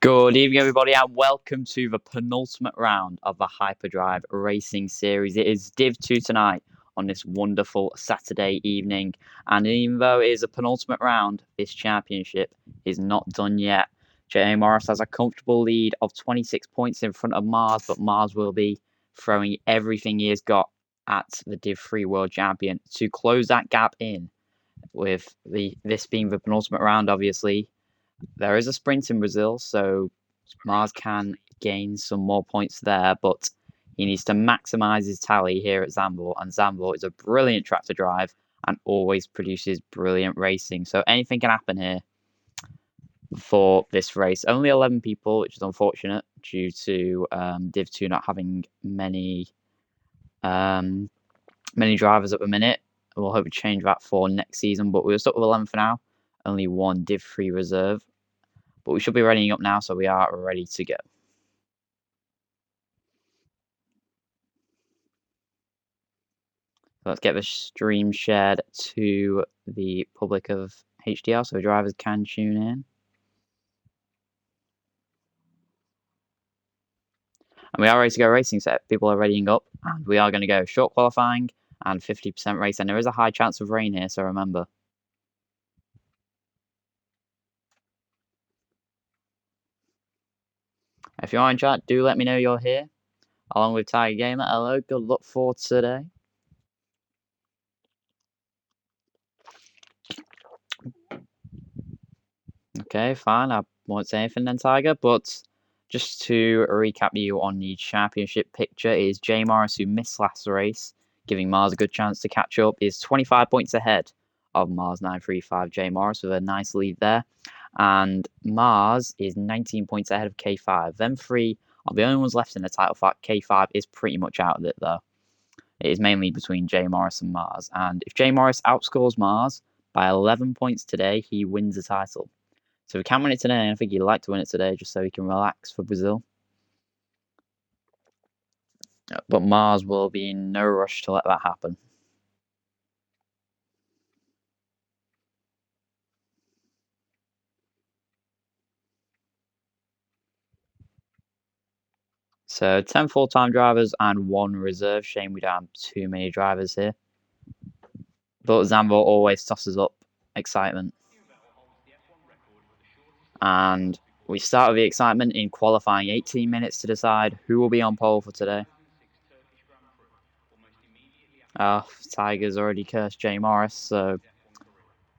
Good evening, everybody, and welcome to the penultimate round of the Hyperdrive Racing Series. It is Div 2 tonight on this wonderful Saturday evening. And even though it is a penultimate round, this championship is not done yet. J.A. Morris has a comfortable lead of 26 points in front of Mars, but Mars will be throwing everything he has got at the Div 3 World Champion to close that gap in. With this being the penultimate round, obviously, there is a sprint in Brazil, so Mars can gain some more points there, but he needs to maximise his tally here at Zandvoort, and Zandvoort is a brilliant track to drive and always produces brilliant racing. So anything can happen here for this race. Only 11 people, which is unfortunate due to Div 2 not having many drivers at the minute. We'll hope to change that for next season, but we're stuck with 11 for now. Only one Div 3 reserve. But we should be readying up now, so we are ready to go. Let's get the stream shared to the public of HDR so drivers can tune in. And we are ready to go racing, so people are readying up. And we are going to go short qualifying and 50% race. And there is a high chance of rain here, so remember. If you are in chat, do let me know you're here. Along with Tiger Gamer. Hello, good luck for today. Okay, fine. I won't say anything then, Tiger. But just to recap you on the championship picture, is Jay Morris, who missed last race, giving Mars a good chance to catch up, is 25 points ahead of Mars 935 Jay Morris with a nice lead there. And Mars is 19 points ahead of K5. Them three are the only ones left in the title fight. K5 is pretty much out of it, though. It is mainly between Jay Morris and Mars. And if Jay Morris outscores Mars by 11 points today, he wins the title. So if he can win it today, I think he'd like to win it today just so he can relax for Brazil. But Mars will be in no rush to let that happen. So 10 full-time drivers and 1 reserve. Shame we don't have too many drivers here. But Zandvoort always tosses up excitement. And we start with the excitement in qualifying 18 minutes to decide who will be on pole for today. Oh, Tiger's already cursed Jay Morris, so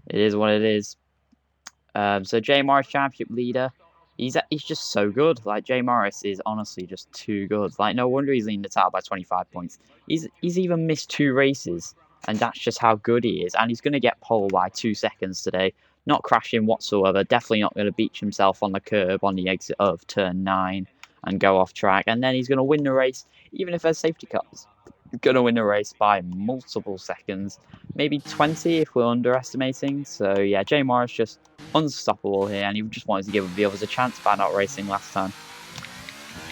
it is what it is. So Jay Morris, championship leader. He's just so good. Like, Jay Morris is honestly just too good. Like, no wonder he's leading the title by 25 points. He's even missed 2 races, and that's just how good he is. And he's going to get pole by 2 seconds today. Not crashing whatsoever. Definitely not going to beach himself on the curb on the exit of turn 9 and go off track. And then he's going to win the race, even if there's safety cars. Going to win the race by multiple seconds. Maybe 20 if we're underestimating. So, yeah, Jay Morris just unstoppable here, and he just wanted to give the others a chance by not racing last time.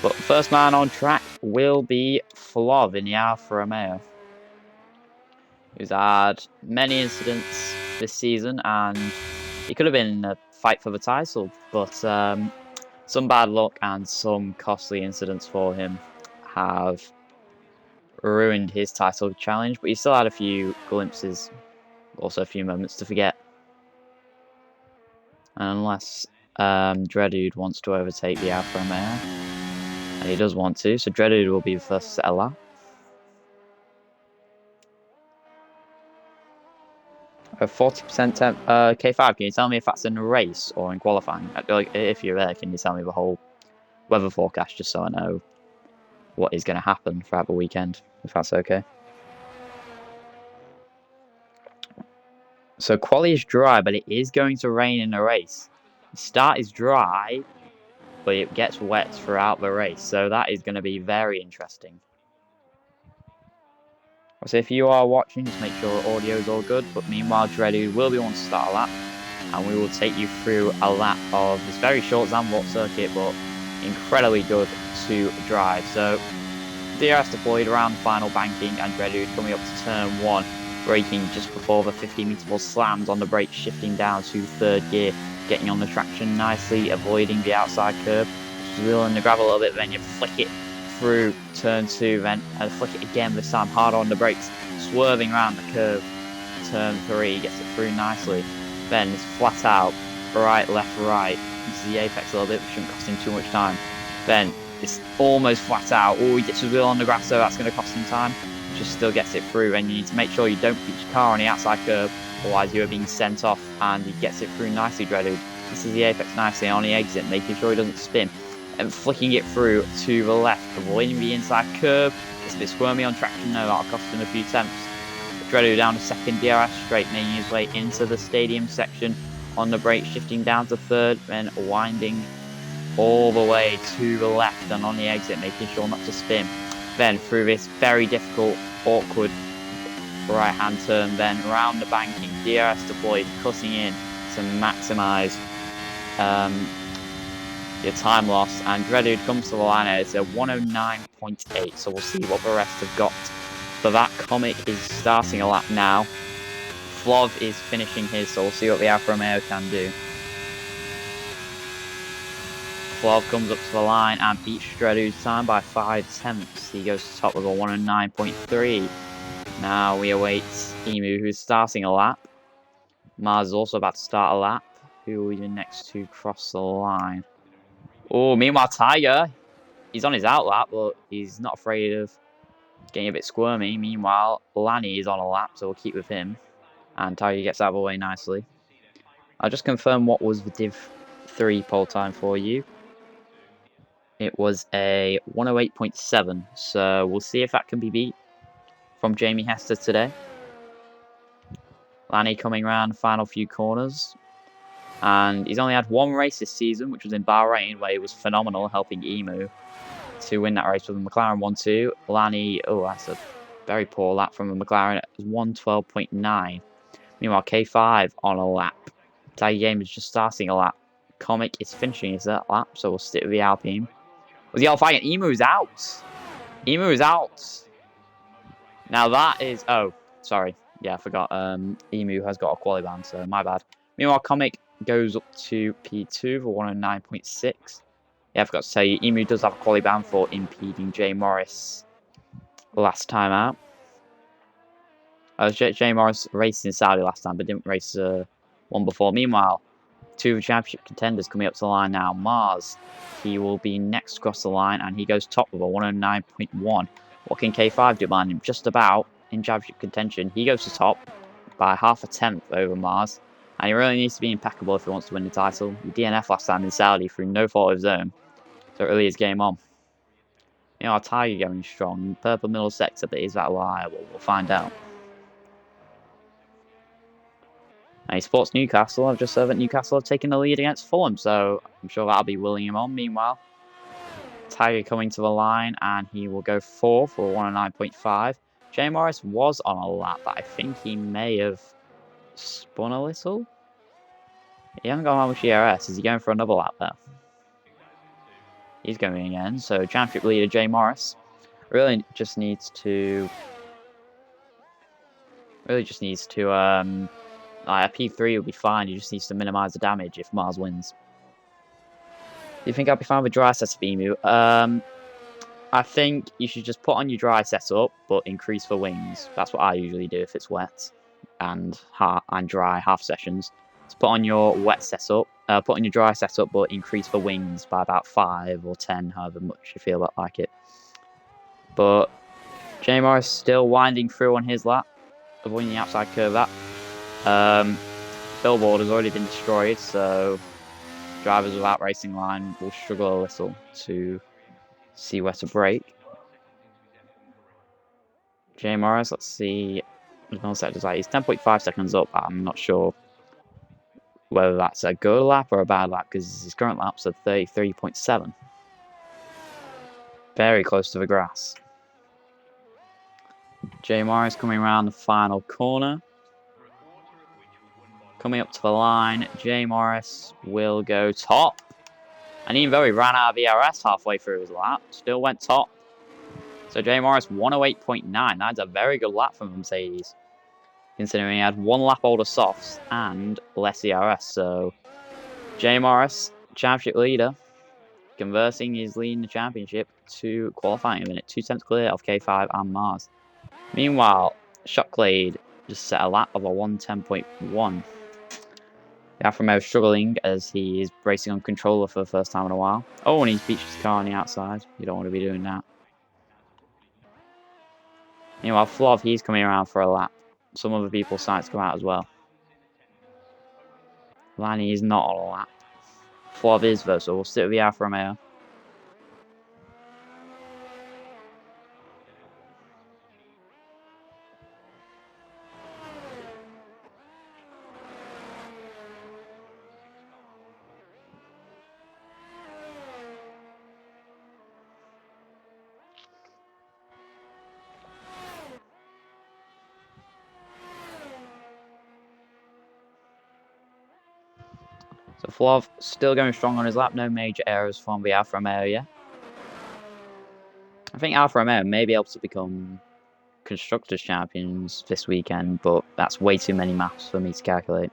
But first man on track will be Flov in the Alfa Romeo, who's had many incidents this season, and he could have been in a fight for the title, but some bad luck and some costly incidents for him have ruined his title challenge, but he still had a few glimpses, also a few moments to forget. Unless Dreaddude wants to overtake the Alfa Romeo, and he does want to, so Dreaddude will be the first to set a lap. A 40% temp. K5, can you tell me if that's in a race or in qualifying? Like, if you're there, can you tell me the whole weather forecast just so I know what is going to happen throughout the weekend, if that's okay? So quali is dry, but it is going to rain in the race. The start is dry, but it gets wet throughout the race, so that is going to be very interesting. So if you are watching, just make sure audio is all good, but meanwhile Dreaddude will be on to start a lap, and we will take you through a lap of this very short Zandvoort circuit, but incredibly good to drive. So DRS deployed around the final banking, and Dreaddude coming up to turn 1, braking just before the 50 meter ball slams on the brakes, shifting down to 3rd gear. getting on the traction nicely, avoiding the outside curb. Just wheeling the gravel a little bit, then you flick it through turn 2, then flick it again, this time hard on the brakes, swerving around the curve. Turn 3, gets it through nicely. Then it's flat out, right, left, right. This is the apex a little bit, which shouldn't cost him too much time. Then it's almost flat out. Oh, he gets his wheel on the grass, so that's going to cost him time. Just still gets it through, and you need to make sure you don't pitch your car on the outside curb, otherwise you are being sent off. And he gets it through nicely, Dreaded. This is the apex nicely on the exit, making sure he doesn't spin, and flicking it through to the left, avoiding the inside curb. It's a bit squirmy on traction, though, that'll cost him a few tenths. Dredu down to second, DRS straight, making his way into the stadium section on the brake, shifting down to third, then winding all the way to the left and on the exit, making sure not to spin. Then through this very difficult, awkward right-hand turn, then around the banking, DRS deployed, cutting in to maximise your time loss. And Dreaded comes to the line, it's a 109.8, so we'll see what the rest have got. But that Comic is starting a lap now. Flov is finishing his, so we'll see what the Alfa Romeo can do. Flov comes up to the line and beats Stredu's time by 5 tenths. He goes to top with a 109.3. Now we await Emu, who's starting a lap. Mars is also about to start a lap. Who will be the next to cross the line? Oh, meanwhile, Tiger, he's on his out lap, but he's not afraid of getting a bit squirmy. Meanwhile, Lanny is on a lap, so we'll keep with him. And Tiger gets out of the way nicely. I'll just confirm what was the Div 3 pole time for you. It was a 108.7, so we'll see if that can be beat from Jamie Hester today. Lanny coming around the final few corners. And he's only had one race this season, which was in Bahrain, where he was phenomenal, helping Emu to win that race with the McLaren 1-2. Lanny, oh, that's a very poor lap from the McLaren. It was 112.9. Meanwhile, K5 on a lap. Tiger Game is just starting a lap. Comic is finishing his lap, so we'll stick with the Alpine. With the Alpine, Emu's out. Emu is out. Now that is... Oh, sorry. Yeah, I forgot. Emu has got a quali ban, so my bad. Meanwhile, Comic goes up to P2 for 109.6. Yeah, I forgot to tell you, Emu does have a quali ban for impeding Jay Morris last time out. Jay Morris raced in Saudi last time, but didn't race one before. Meanwhile, two championship contenders coming up to the line now. Mars, he will be next across the line, and he goes top with a 109.1. What can K5 do behind him? Just about in championship contention. He goes to top by half a tenth over Mars, and he really needs to be impeccable if he wants to win the title. He DNF last time in Saudi through no fault of his own, so it really is game on. You know, our Tiger going strong. Purple middle sector, but is that reliable? We'll find out. And he sports Newcastle. I've just heard that Newcastle have taken the lead against Fulham, so I'm sure that'll be willing him on. Meanwhile, Tiger coming to the line, and he will go 4 for 109.5. Jay Morris was on a lap, but I think he may have spun a little. He hasn't got how much ERS. Is he going for another lap there? He's going again. So championship leader Jay Morris really just needs to a P3 will be fine. He just needs to minimize the damage if Mars wins. Do you think I'll be fine with dry setup, Emu? I think you should just put on your dry setup, but increase for wings. That's what I usually do if it's wet and dry half sessions. So put on your wet setup, put on your dry setup, but increase for wings by about 5 or 10, however much you feel like it. But Jay Morris still winding through on his lap, avoiding the outside curve. That billboard has already been destroyed, so drivers without racing line will struggle a little to see where to brake. Jay Morris, let's see. He's 10.5 seconds up. I'm not sure whether that's a good lap or a bad lap, because his current lap's at 33.7. Very close to the grass. Jay Morris coming around the final corner. Coming up to the line, Jay Morris will go top. And even though he ran out of ERS halfway through his lap, still went top. So Jay Morris, 108.9. That's a very good lap from Mercedes, considering he had one lap older softs and less ERS. So Jay Morris, championship leader, conversing his lead in the championship to qualifying a minute, 2 tenths clear of K5 and Mars. Meanwhile, Shocklade just set a lap of a 110.1. Alfa Romeo struggling as he is racing on controller for the first time in a while. Oh, and he's beached his car on the outside. You don't want to be doing that. Meanwhile, Flov, he's coming around for a lap. Some other people's sights come out as well. Lanny is not on a lap. Flov is though, so we'll stick with the Alfa Romeo. So Flov still going strong on his lap, no major errors from the Alfa Romeo yet. I think Alfa Romeo may be able to become Constructors Champions this weekend, but that's way too many maps for me to calculate.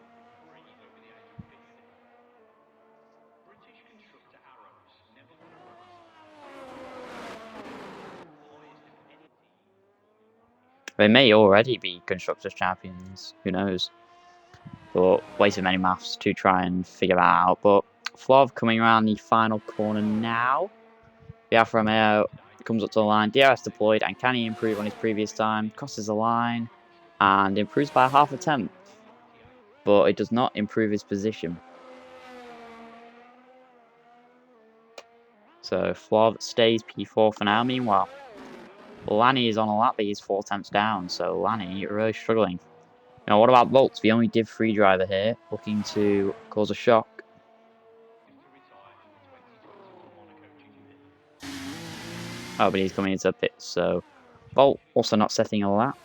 They may already be Constructors Champions, who knows. But way too many maths to try and figure that out. But Flov coming around the final corner now. The Alfa Romeo comes up to the line. DRS deployed, and can he improve on his previous time? Crosses the line and improves by half a tenth. But it does not improve his position. So Flov stays P4 for now. Meanwhile, Lanny is on a lap, but he's 4 tenths down. So Lanny really struggling. Now, what about Volts, the only Div 3 driver here, looking to cause a shock? Oh, but he's coming into the pits, so Volt also not setting a lap.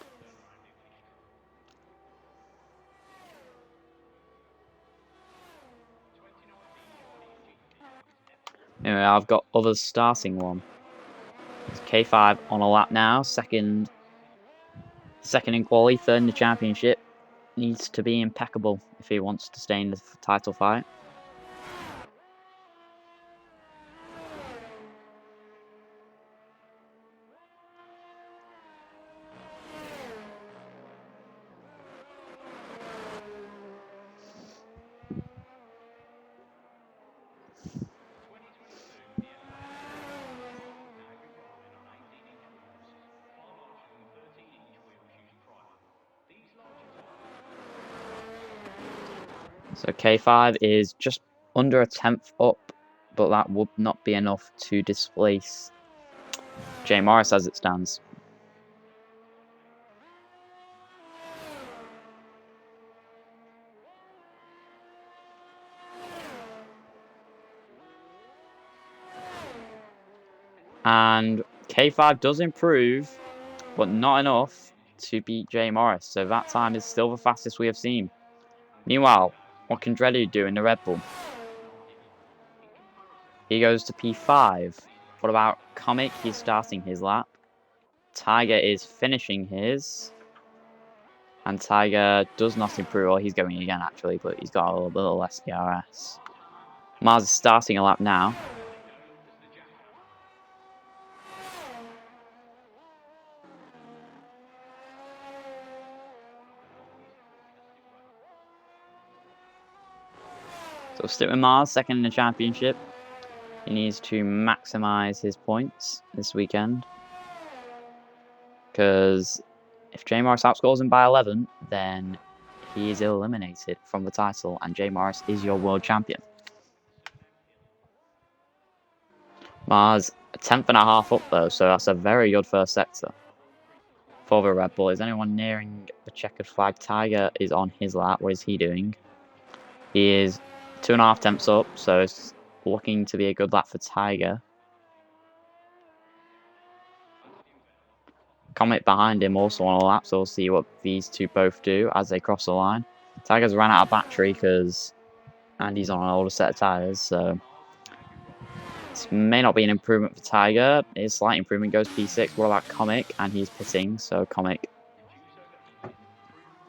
Anyway, I've got others starting one. It's K5 on a lap now, second in quali, third in the championship. Needs to be impeccable if he wants to stay in the title fight. So K5 is just under a tenth up, but that would not be enough to displace Jay Morris as it stands. And K5 does improve, but not enough to beat Jay Morris. So that time is still the fastest we have seen. Meanwhile, what can Dredu do in the Red Bull? He goes to P5. What about Comic? He's starting his lap. Tiger is finishing his. And Tiger does not improve. Well, he's going again, actually, but he's got a little less DRS. Mars is starting a lap now. So stick with Mars, second in the championship. He needs to maximize his points this weekend. Because if Jay Morris outscores him by 11, then he is eliminated from the title, and Jay Morris is your world champion. Mars, a tenth and a half up though, so that's a very good first sector for the Red Bull. Is anyone nearing the checkered flag? Tiger is on his lap. What is he doing? He is 2.5 tenths up, so it's looking to be a good lap for Tiger. Comet behind him also on a lap, so we'll see what these two both do as they cross the line. Tiger's ran out of battery and he's on an older set of tyres, so this may not be an improvement for Tiger. His slight improvement goes P6. What about Comic? And he's pitting, so Comic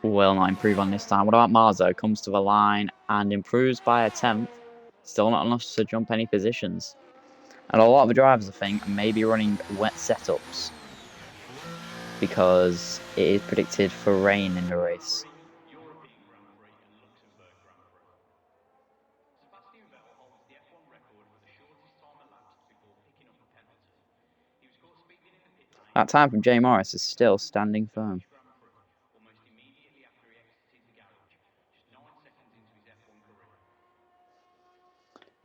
will not improve on this time. What about Marzo? Comes to the line and improves by a tenth, Still not enough to jump any positions. And a lot of the drivers, I think, may be running wet setups because it is predicted for rain in the race. That time from Jay Morris is still standing firm.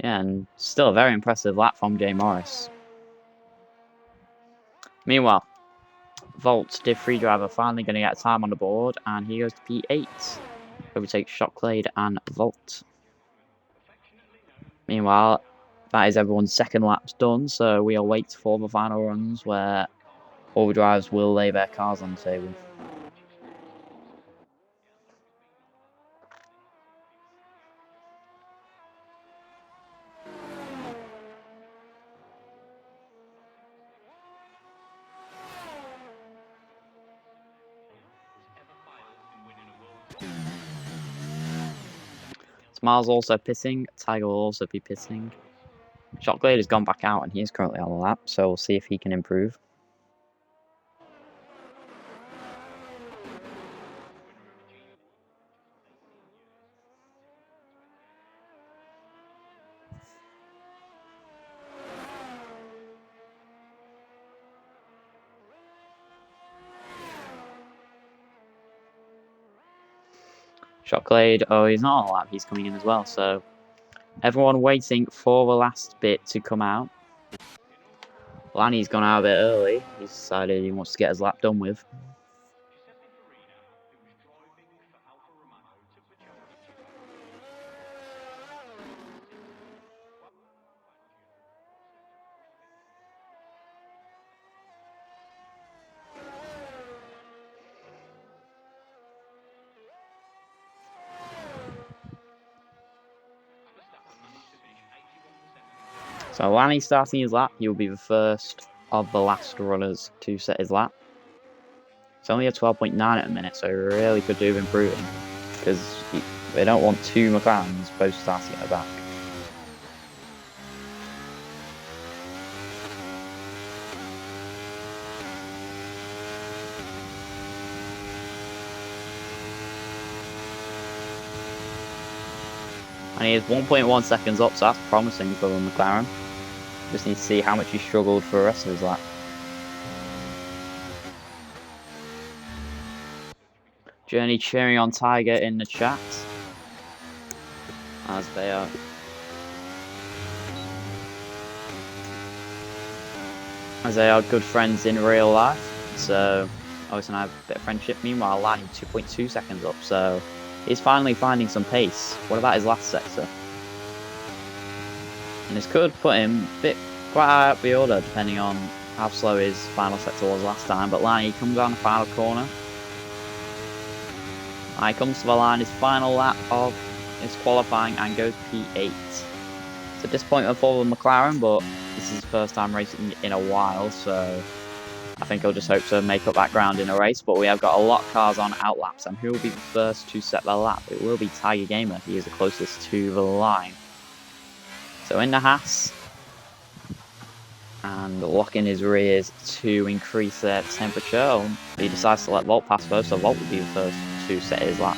Yeah, and still a very impressive lap from Jay Morris. Meanwhile, Volt's Div 3 driver finally going to get time on the board, and he goes to P8. Overtakes Shocklade and Volt. Meanwhile, that is everyone's second laps done, so we await for the final runs where all the drivers will lay their cars on the table. Smiles also pitting, Tiger will also be pitting. Shocklade has gone back out and he is currently on the lap, so we'll see if he can improve. Shocklade, oh, he's not on the lap, he's coming in as well, so everyone waiting for the last bit to come out. Lanny's gone out a bit early, he's decided he wants to get his lap done with. So Lanny starting his lap, he will be the first of the last runners to set his lap. It's only a 12.9 at the minute, so he really could do with improving, because they don't want two McLarens both starting at the back. And he is 1.1 seconds up, so that's promising for the McLaren. Just need to see how much he struggled for the rest of his lap. Journey cheering on Tiger in the chat, as they are. As they are good friends in real life, so obviously I have a bit of friendship. Meanwhile, Lanny 2.2 seconds up, so he's finally finding some pace. What about his last sector? And this could put him quite high up the order, depending on how slow his final sector was last time. But Lanny comes down the final corner. He comes to the line, his final lap of his qualifying, and goes P8. It's a disappointment for the McLaren, but this is his first time racing in a while, so I think he'll just hope to make up that ground in a race. But we have got a lot of cars on out laps, and who will be the first to set their lap? It will be Tiger Gamer. He is the closest to the line. So in the Haas, and locking his rears to increase their temperature. He decides to let Volt pass first, so Volt will be the first to set his lap.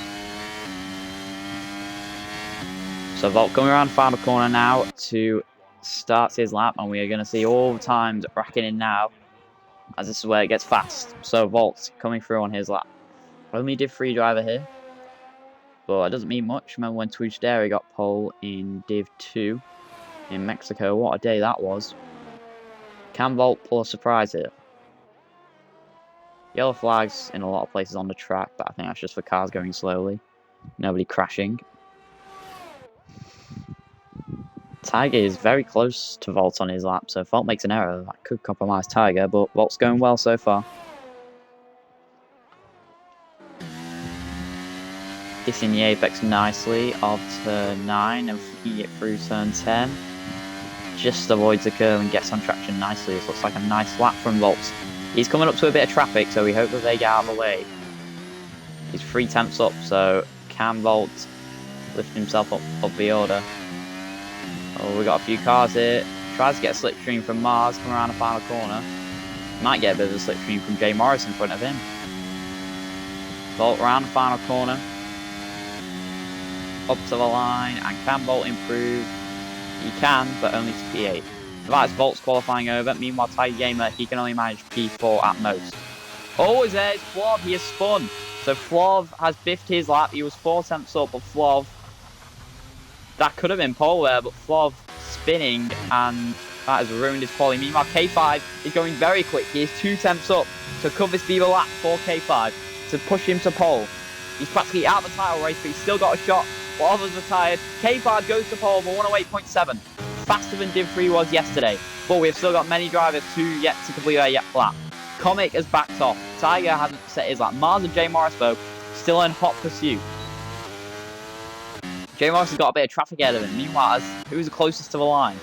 So Volt coming around the final corner now to start his lap, and we are going to see all the times racking in now, as this is where it gets fast. So Volt's coming through on his lap. Only Div 3 driver here, but it doesn't mean much. Remember when Dairy got pole in Div 2 in Mexico? What a day that was. Can Volt pull a surprise here? Yellow flags in a lot of places on the track, but I think that's just for cars going slowly. Nobody crashing. Tiger is very close to Volt on his lap, so if Volt makes an error, that could compromise Tiger, but Volt's going well so far. Kissing the apex nicely of turn 9 and flicking it through turn 10. Just avoids the curve and gets on traction nicely. This looks like a nice lap from Volt. He's coming up to a bit of traffic, so we hope that they get out of the way. He's 3 tenths up, so can Volt lift himself up the order? Oh, we got a few cars here. Tries to get a slipstream from Mars, come around the final corner. Might get a bit of a slipstream from Jay Morris in front of him. Bolt around the final corner. Up to the line, and can Bolt improve? He can, but only to P8. So that is Bolt's qualifying over. Meanwhile, Tiger Gamer, he can only manage P4 at most. Oh, there's Flav, he has spun. So Flav has biffed his lap. He was 4 tenths up, but Flav, that could have been pole there, but Flav spinning, and that has ruined his quality. Meanwhile, K5 is going very quick. He is 2 tenths up to cover speed lap for K5 to push him to pole. He's practically out of the title race, but he's still got a shot. While others are tired, K5 goes to pole for 108.7. Faster than Div3 was yesterday. But we've still got many drivers yet to complete their lap. Comic has backed off. Tiger hasn't set his lap. Mars and Jay Morris, though, still in hot pursuit. Jay Morris has got a bit of traffic ahead of him. Meanwhile, who's the closest to the line?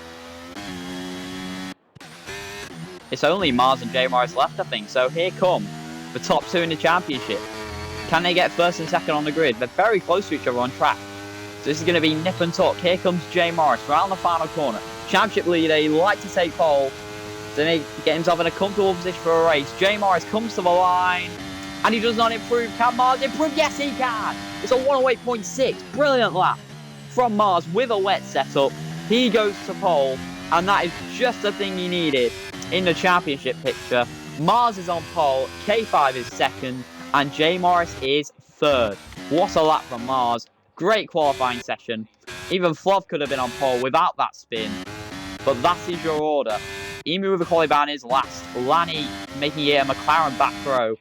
It's only Mars and Jay Morris left, I think. So here come the top two in the championship. Can they get first and second on the grid? They're very close to each other on track. So this is going to be nip and tuck. Here comes Jay Morris around the final corner. Championship leader, he like to take pole. So he get himself in a comfortable position for a race. Jay Morris comes to the line. And he does not improve. Can Mars improve? Yes, he can. It's a 108.6. Brilliant lap from Mars with a wet setup. He goes to pole. And that is just the thing he needed in the championship picture. Mars is on pole. K5 is second. And Jay Morris is third. What a lap from Mars. Great qualifying session. Even Flav could have been on pole without that spin. But that is your order. Emu with a quali ban is last. Lanny making it a McLaren back row.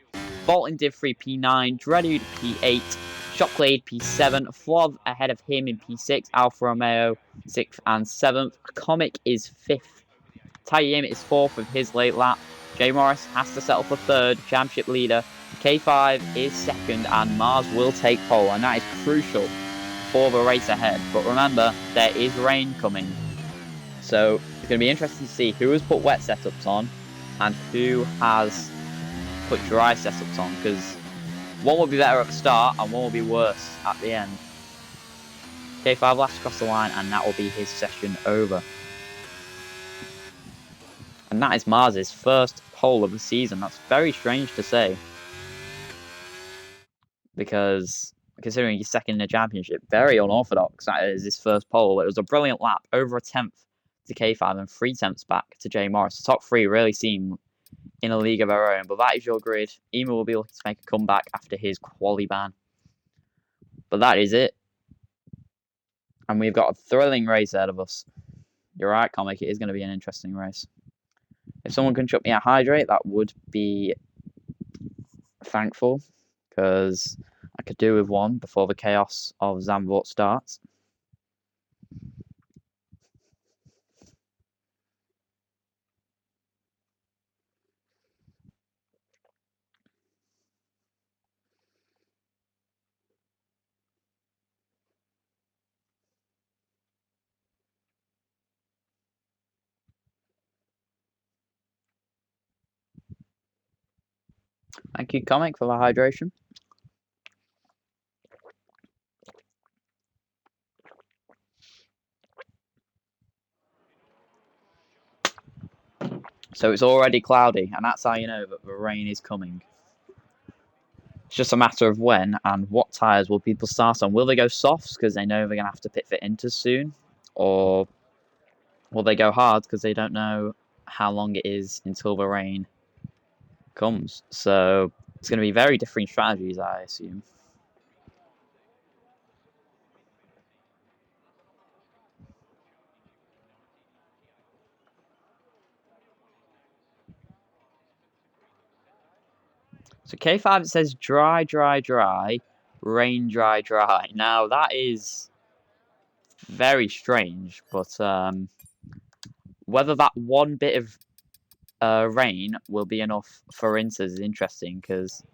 Bolt in Div 3 P9. Dreaded P8. Shocklade P7. Flav ahead of him in P6. Alfa Romeo 6th and 7th. Comic is 5th. Tayyim is 4th with his late lap. Jay Morris has to settle for 3rd. Championship leader. K5 is 2nd, and Mars will take pole, and that is crucial for the race ahead. But remember, there is rain coming. So it's going to be interesting to see who has put wet setups on and who has put dry setups on, because one will be better at the start and one will be worse at the end. K5 last across the line, and that will be his session over. And that is Mars's first pole of the season. That's very strange to say, because considering he's second in the championship, very unorthodox. That is his first pole. It was a brilliant lap, over a tenth to K5 and 3 tenths back to Jay Morris. The top three really seem in a league of their own, but that is your grid. Emu will be looking to make a comeback after his quali ban. But that is it. And we've got a thrilling race ahead of us. You're right, Comic, it is going to be an interesting race. If someone can chuck me a hydrate, that would be thankful, because I could do with one before the chaos of Zandvoort starts. Thank you, Comic, for the hydration. So it's already cloudy, and that's how you know that the rain is coming. It's just a matter of when and what tyres will people start on. Will they go softs because they know they're going to have to pit for Inters soon? Or will they go hard because they don't know how long it is until the rain comes? So it's going to be very different strategies, I assume. So K5, it says dry, dry, dry, rain, dry, dry. Now, that is very strange, but whether that one bit of rain will be enough for Inters is interesting, because,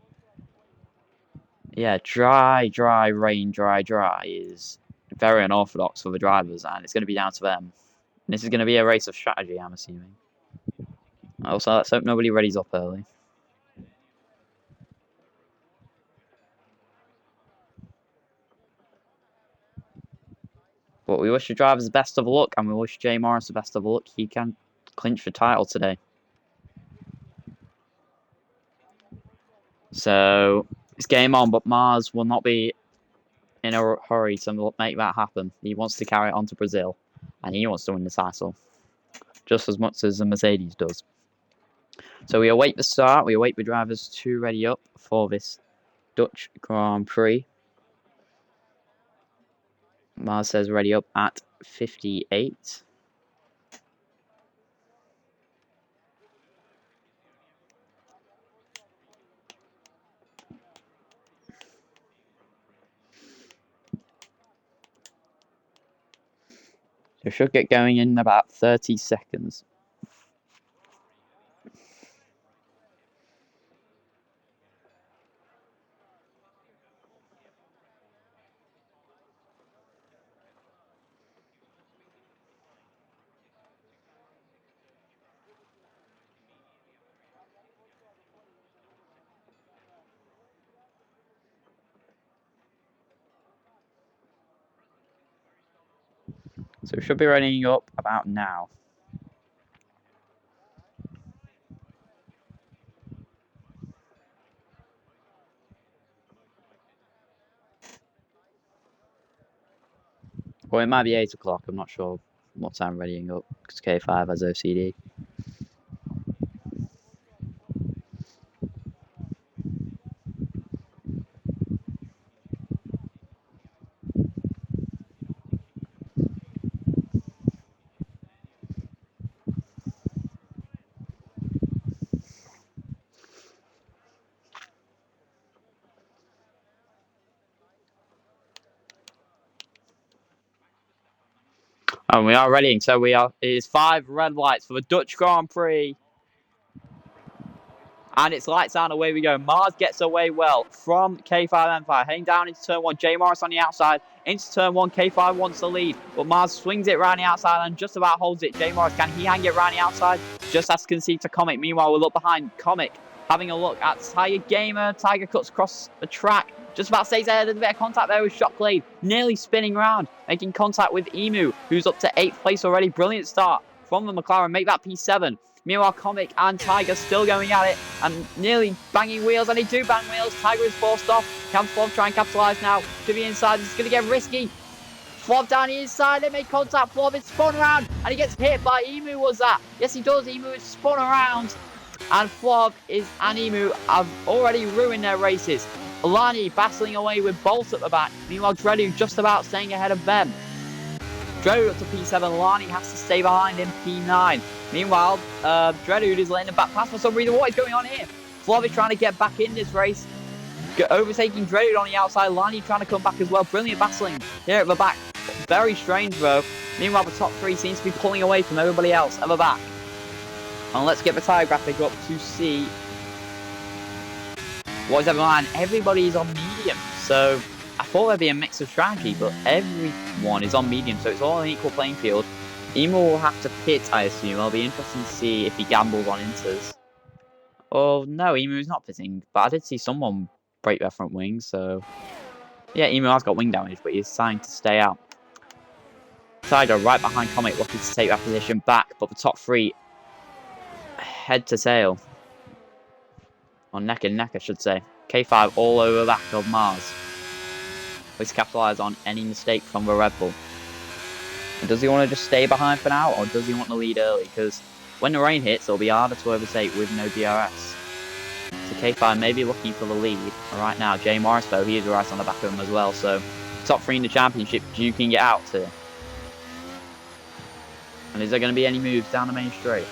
yeah, dry, dry, rain, dry, dry is very unorthodox for the drivers, and it's going to be down to them. And this is going to be a race of strategy, I'm assuming. Also, let's hope nobody readies up early. But we wish the drivers the best of luck, and we wish Jay Morris the best of luck. He can clinch the title today. So it's game on, but Mars will not be in a hurry to make that happen. He wants to carry it on to Brazil, and he wants to win the title just as much as the Mercedes does. So we await the start. We await the drivers to ready up for this Dutch Grand Prix. Mars says ready up at 58. So should get going in about 30 seconds. So we should be running up about now. Or it might be 8 o'clock, I'm not sure what time readying up, because K5 has OCD. And we are readying, so it is 5 red lights for the Dutch Grand Prix. And it's lights out, and away we go. Mars gets away well from K5M5. Heading down into turn 1. J Morris on the outside. Into turn 1. K5 wants the lead. But Mars swings it around the outside and just about holds it. J Morris, can he hang it around the outside? Just has to concede to Comic. Meanwhile, we look behind Comic. Having a look at Tiger Gamer. Tiger cuts across the track. Just about stays ahead. A bit of contact there with Shocklade. Nearly spinning round. Making contact with Emu, who's up to 8th place already. Brilliant start from the McLaren. Make that P7. Meanwhile, Comic and Tiger still going at it and nearly banging wheels. And they do bang wheels. Tiger is forced off. Can Flob try and capitalise now to the inside? It's going to get risky. Flob down the inside. They make contact. Flob is spun around and he gets hit by Emu. Was that? Yes, he does. Emu is spun around. And Flob and Emu have already ruined their races. Alani battling away with Bolt at the back. Meanwhile, Dredu just about staying ahead of them. Dredu up to P7. Lani has to stay behind in P9. Meanwhile, Dredu is letting the back pass for some reason. What is going on here? Flav is trying to get back in this race. Overtaking Dredu on the outside. Lani trying to come back as well. Brilliant battling here at the back. Very strange though. Meanwhile, the top 3 seems to be pulling away from everybody else at the back. And let's get the tyre graphic up to see what is everyone. Everybody is on medium. So I thought there'd be a mix of strategy, but everyone is on medium, so it's all an equal playing field. Emo will have to pit, I assume. It'll be interesting to see if he gambles on inters. Oh, no, Emu's not pitting, but I did see someone break their front wing, so... Yeah, Emu has got wing damage, but he's signed to stay out. Tiger right behind Comet, looking to take that position back, but the top 3 head to tail. Or neck and neck, I should say. K5 all over the back of Mars. Please capitalise on any mistake from the Red Bull. And does he want to just stay behind for now, or does he want to lead early? Because when the rain hits, it'll be harder to overtake with no DRS. So K5 may be looking for the lead right now. Jay Morris, though, he is right on the back of him as well. So top 3 in the championship, duking it out here. And is there going to be any moves down the main straight?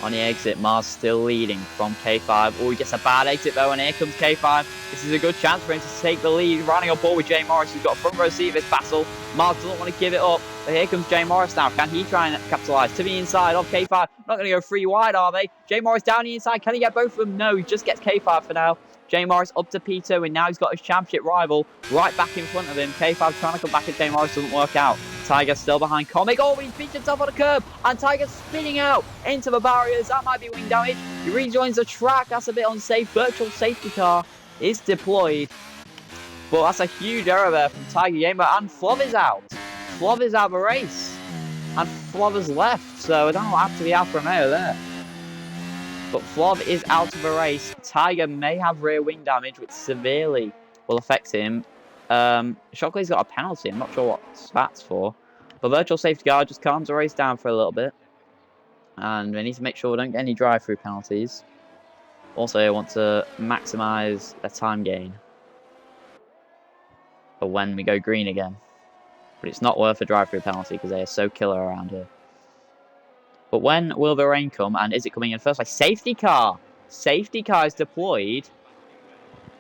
On the exit, Mars still leading from K5. Oh, he gets a bad exit though, and here comes K5. This is a good chance for him to take the lead. Running on board with Jay Morris, who's got a front row seat of this battle. Mars doesn't want to give it up. But here comes Jay Morris now. Can he try and capitalise to the inside of K5? Not going to go 3 wide, are they? Jay Morris down the inside. Can he get both of them? No, he just gets K5 for now. Jay Morris up to P2, and now he's got his championship rival right back in front of him. K5 trying to come back, and Jay Morris doesn't work out. Tiger still behind Comic. Oh, he's beat himself on the curb, and Tiger spinning out into the barriers. That might be wing damage. He rejoins the track. That's a bit unsafe. Virtual safety car is deployed. But that's a huge error there from Tiger Gamer, and Flov is out. Flov is out of the race. And Flov has left, so I don't know what happened to the Alfa Romeo there. But Flov is out of the race. Tiger may have rear wing damage, which severely will affect him. Shocklay's got a penalty. I'm not sure what that's for. But virtual safety car just calms the race down for a little bit. And we need to make sure we don't get any drive-through penalties. Also, I want to maximise the time gain for when we go green again. But it's not worth a drive-through penalty because they are so killer around here. But when will the rain come, and is it coming in first place? Safety car! Safety car is deployed,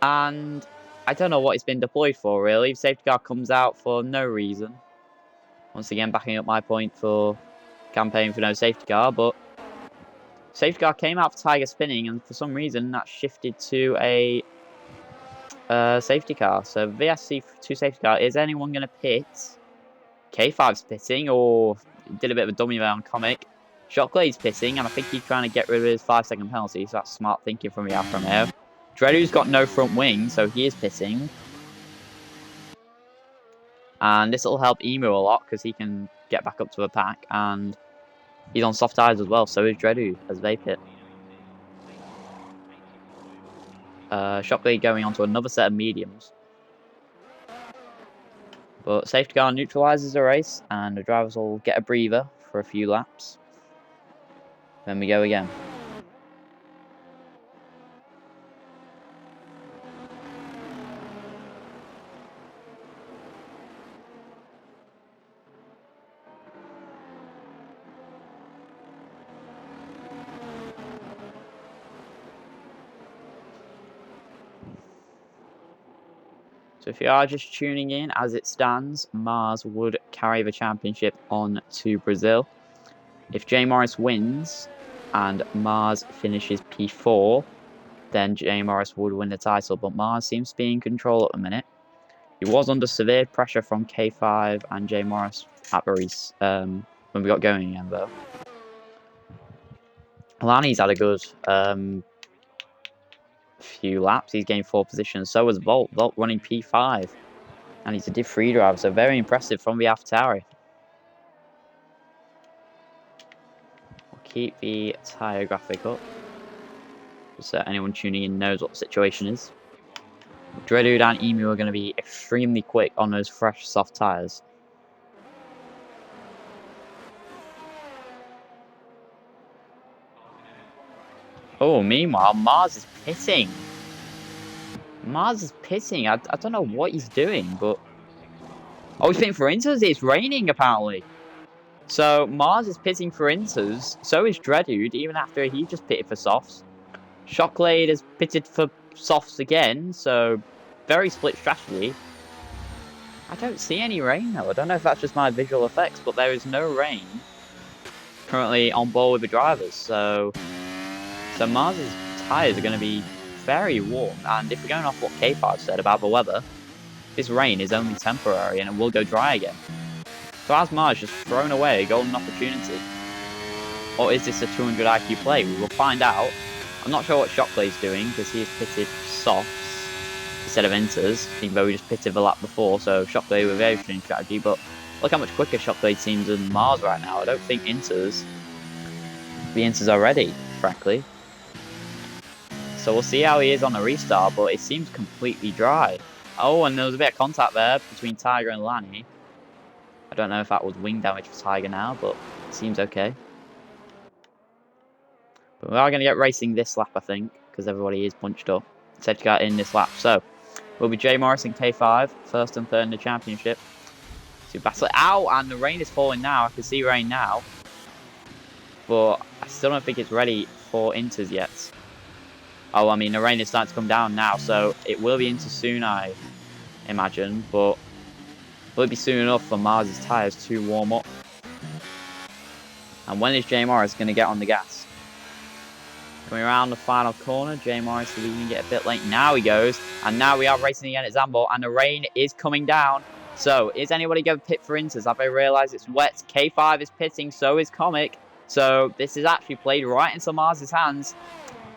and I don't know what it's been deployed for, really. Safety car comes out for no reason. Once again, backing up my point for campaigning for no safety car, but safety car came out for Tiger spinning, and for some reason that shifted to a safety car. So VSC to safety car. Is anyone going to pit? K5's pitting, or did a bit of a dummy there on Comic. Shocklay's pitting, and I think he's trying to get rid of his 5-second penalty, so that's smart thinking from the Alfa Romeo. Dredu's got no front wing, so he is pitting. And this will help Emu a lot, because he can get back up to the pack, and he's on soft tyres as well, so is Dredu as they pit. Shockley going on to another set of mediums. But safety car neutralises the race, and the drivers will get a breather for a few laps. Then we go again. So if you are just tuning in, as it stands, Mars would carry the championship on to Brazil. If J Morris wins and Mars finishes P4, then J Morris would win the title, but Mars seems to be in control at the minute. He was under severe pressure from K5 and J Morris at the race when we got going again, though. Lani's had a good few laps. He's gained 4 positions. So was Volt. Volt running P5. And he's a Div 3 driver, so very impressive from the AlphaTauri. We'll keep the tyre graphic up, just so anyone tuning in knows what the situation is. Dredu and Emu are going to be extremely quick on those fresh, soft tyres. Oh, meanwhile, Mars is pitting. Mars is pitting. I don't know what he's doing, but... Oh, he's pitting for Inters. It's raining, apparently. So, Mars is pitting for Inters. So is Dredude, even after he just pitted for softs. Shocklade has pitted for softs again, so very split strategy. I don't see any rain, though. I don't know if that's just my visual effects, but there is no rain currently on board with the drivers, so Mars's tyres are going to be very warm, and if we're going off what K5 said about the weather, this rain is only temporary and it will go dry again. So has Mars just thrown away a golden opportunity? Or is this a 200 IQ play? We will find out. I'm not sure what Shocklay's doing, because he has pitted softs instead of Inters, even though we just pitted the lap before, so Shocklay with very interesting strategy, but look how much quicker Shocklay seems than Mars right now. I don't think the Inters are ready, frankly. So we'll see how he is on the restart, but it seems completely dry. Oh, and there was a bit of contact there between Tiger and Lani. I don't know if that was wing damage for Tiger now, but it seems okay. But we are going to get racing this lap, I think, because everybody is bunched up. Safety car in this lap. So, we'll be J Morris and K5, first and third in the championship. To battle it out, and the rain is falling now. I can see rain now. But I still don't think it's ready for Inters yet. Oh, I mean, the rain is starting to come down now, so it will be into soon, I imagine, but will it be soon enough for Mars' tyres to warm up? And when is J Morris going to get on the gas? Coming around the final corner, J Morris is leaving it a bit late. Now he goes, and now we are racing again at Zandvoort, and the rain is coming down. So, is anybody going to pit for Inters? Have they realised it's wet? K5 is pitting, so is Comic. So, this is actually played right into Mars' hands.